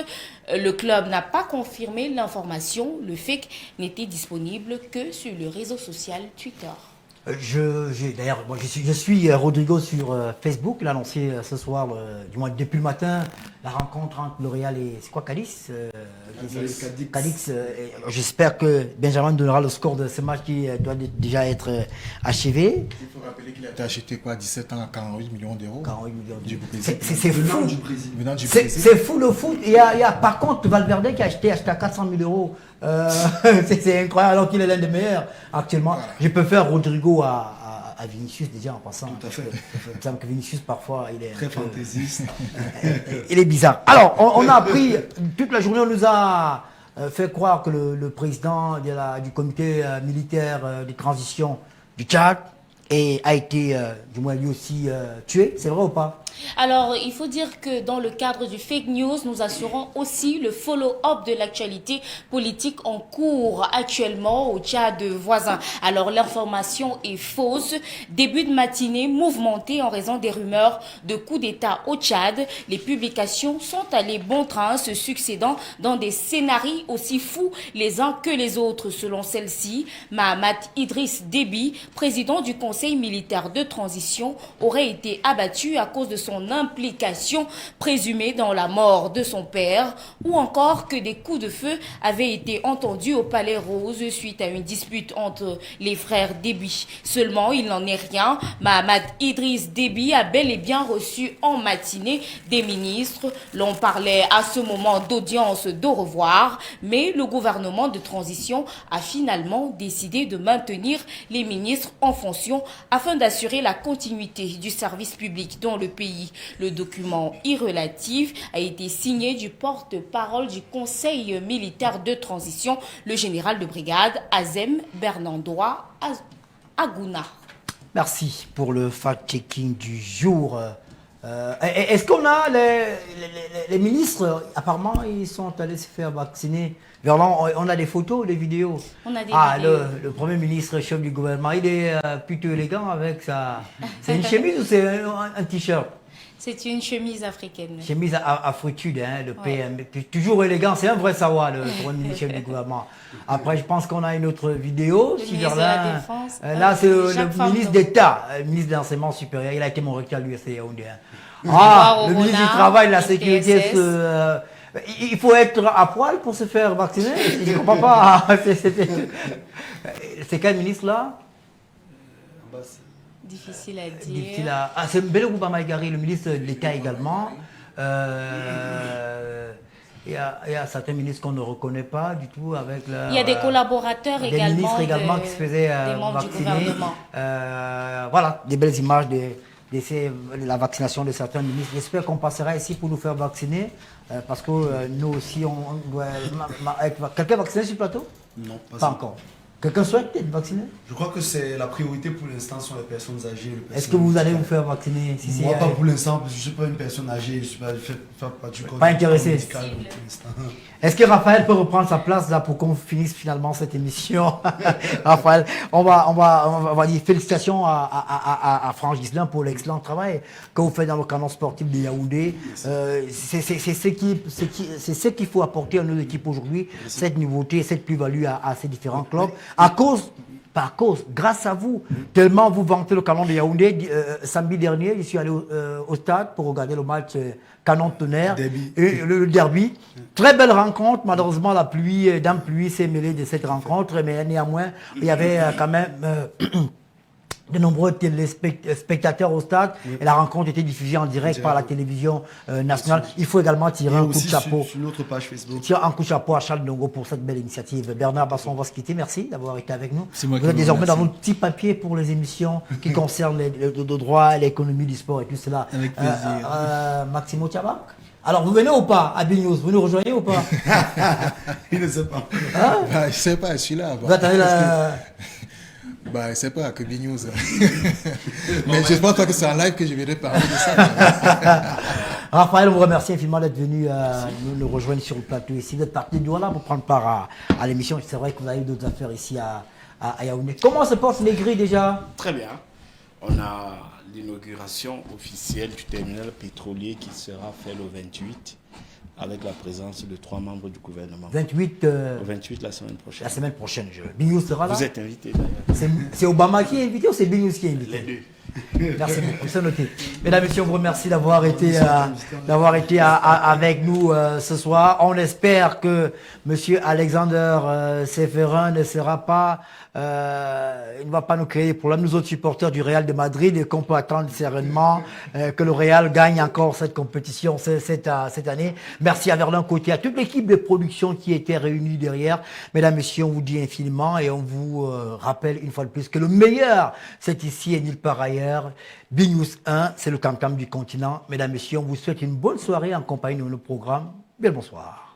Le club n'a pas confirmé l'information. Le fake n'était disponible que sur le réseau social Twitter. D'ailleurs, je suis Rodrigo sur Facebook. Il a annoncé ce soir, du moins depuis le matin, la rencontre entre le Real et c'est quoi, Cadix. Cadix. J'espère que Benjamin donnera le score de ce match qui doit déjà être achevé. Il faut rappeler qu'il a été acheté à 17 ans à 48 millions d'euros. 48 millions du Brésil. C'est fou. du Brésil. C'est fou le foot. Il y a par contre Valverde qui a acheté à 400 000 euros. C'est incroyable alors qu'il est l'un des meilleurs actuellement. Voilà. Je peux faire Rodrigo à Vinicius déjà en passant. Tout à fait. Il me semble que Vinicius parfois il est très fantaisiste. Il est bizarre. Alors on a appris toute la journée, on nous a fait croire que le président du comité militaire de transition du Tchad a été du moins lui aussi tué. C'est vrai ou pas? Alors, il faut dire que dans le cadre du fake news, nous assurons aussi le follow-up de l'actualité politique en cours actuellement au Tchad voisin. Alors, l'information est fausse. Début de matinée mouvementé en raison des rumeurs de coup d'État au Tchad. Les publications sont allées bon train, se succédant dans des scénarios aussi fous les uns que les autres. Selon celle-ci, Mahamat Idriss Déby, président du Conseil militaire de transition, aurait été abattu à cause de son implication présumée dans la mort de son père, ou encore que des coups de feu avaient été entendus au Palais Rose suite à une dispute entre les frères Déby. Seulement, il n'en est rien. Mahamat Idriss Déby a bel et bien reçu en matinée des ministres. L'on parlait à ce moment d'audience d'au revoir, mais le gouvernement de transition a finalement décidé de maintenir les ministres en fonction afin d'assurer la continuité du service public dans le pays. Le document irrelatif a été signé du porte-parole du Conseil militaire de transition, le général de brigade Azem Bernandois Agouna. Merci pour le fact-checking du jour. Est-ce qu'on a les ministres, apparemment ils sont allés se faire vacciner. On a des photos, des vidéos. On a des vidéos. Le Premier ministre, chef du gouvernement, il est plutôt élégant avec ça. C'est une chemise ou c'est un t-shirt? C'est une chemise africaine. Chemise afritude, hein, le PM. Toujours élégant, c'est un vrai savoir, le Premier ministre, chef du gouvernement. Après, je pense qu'on a une autre vidéo. Le ministre de la Défense. Là, c'est le ministre d'État, le ministre de l'Enseignement supérieur. Il a été mon recteur à l'USC Yaoundé. Le ministre du Travail, de la Sécurité Il faut être à poil pour se faire vacciner. Je ne comprends pas. C'est quel ministre là? Difficile à dire. Difficile à... Ah, c'est Mbele Maïgari, le ministre de l'État également. Il y a certains ministres qu'on ne reconnaît pas du tout avec il y a des collaborateurs des ministres également qui se faisaient vacciner. Voilà, des belles images de la vaccination de certains ministres. J'espère qu'on passera ici pour nous faire vacciner parce que nous aussi, on doit... Quelqu'un vacciné sur le plateau? Non, pas encore. Quelqu'un souhaite être vacciné? Je crois que c'est la priorité pour l'instant sont les personnes âgées. Est-ce que vous allez vous faire vacciner? Moi, pas pour l'instant, parce que je ne suis pas une personne âgée, je ne suis pas intéressé. Est-ce que Raphaël peut reprendre sa place là pour qu'on finisse finalement cette émission? Raphaël, on va dire félicitations à Franck Ghislain pour l'excellent travail que vous faites dans le canon sportif de Yaoundé. C'est ce qu'il faut apporter à nos équipes aujourd'hui, cette nouveauté, cette plus-value à ces différents clubs. Grâce à vous, tellement vous vantez le canon de Yaoundé. Samedi dernier, je suis allé au stade pour regarder le match Canon Tonnerre, le derby. Très belle rencontre. Malheureusement, la pluie s'est mêlée de cette rencontre, mais néanmoins, il y avait quand même de nombreux spectateurs au stade et la rencontre était diffusée en direct par la télévision nationale. Il faut également tirer un coup de chapeau. Sur notre page Facebook. Tirer un coup de chapeau à Charles Ndongo pour cette belle initiative. Bernard Basson, on va se quitter. Merci d'avoir été avec nous. Vous êtes désormais dans notre petit papier pour les émissions qui concernent le droit, l'économie du sport et tout cela. Avec plaisir. Maximo Tchabak. Alors, vous venez ou pas à Big News? Vous nous rejoignez ou pas? Il ne sait pas. Hein? Je ne sais pas, je suis là. Vous attendez la... je ne sais pas, que Big News. Mais je ne pense pas que c'est en live que je viendrai parler de ça. Raphaël, on vous remercie infiniment d'être venu nous rejoindre sur le plateau ici. Vous êtes parti de Douala pour prendre part à l'émission. C'est vrai que vous avez d'autres affaires ici à Yaoundé. Comment se portent les grilles déjà? Très bien. On a l'inauguration officielle du terminal pétrolier qui sera fait le 28 avec la présence de 3 membres du gouvernement. 28 la semaine prochaine. La semaine prochaine, Big News sera là. Vous êtes invité d'ailleurs. C'est Obama qui est invité ou c'est Big News qui est invité? Les deux. Merci beaucoup, c'est noté. Mesdames et messieurs, on vous remercie d'avoir été avec nous ce soir. On espère que M. Alexander Seferin ne sera pas, il ne va pas nous créer des problèmes, nous autres supporters du Real de Madrid, et qu'on peut attendre sereinement que le Real gagne encore cette compétition cette année. Merci à Verlin Côté, à toute l'équipe de production qui était réunie derrière. Mesdames et messieurs, on vous dit infiniment et on vous rappelle une fois de plus que le meilleur, c'est ici et nulle part ailleurs. Big News 1, c'est le tam-tam du continent. Mesdames et messieurs, on vous souhaite une bonne soirée en compagnie de nos programmes. Bien le bonsoir.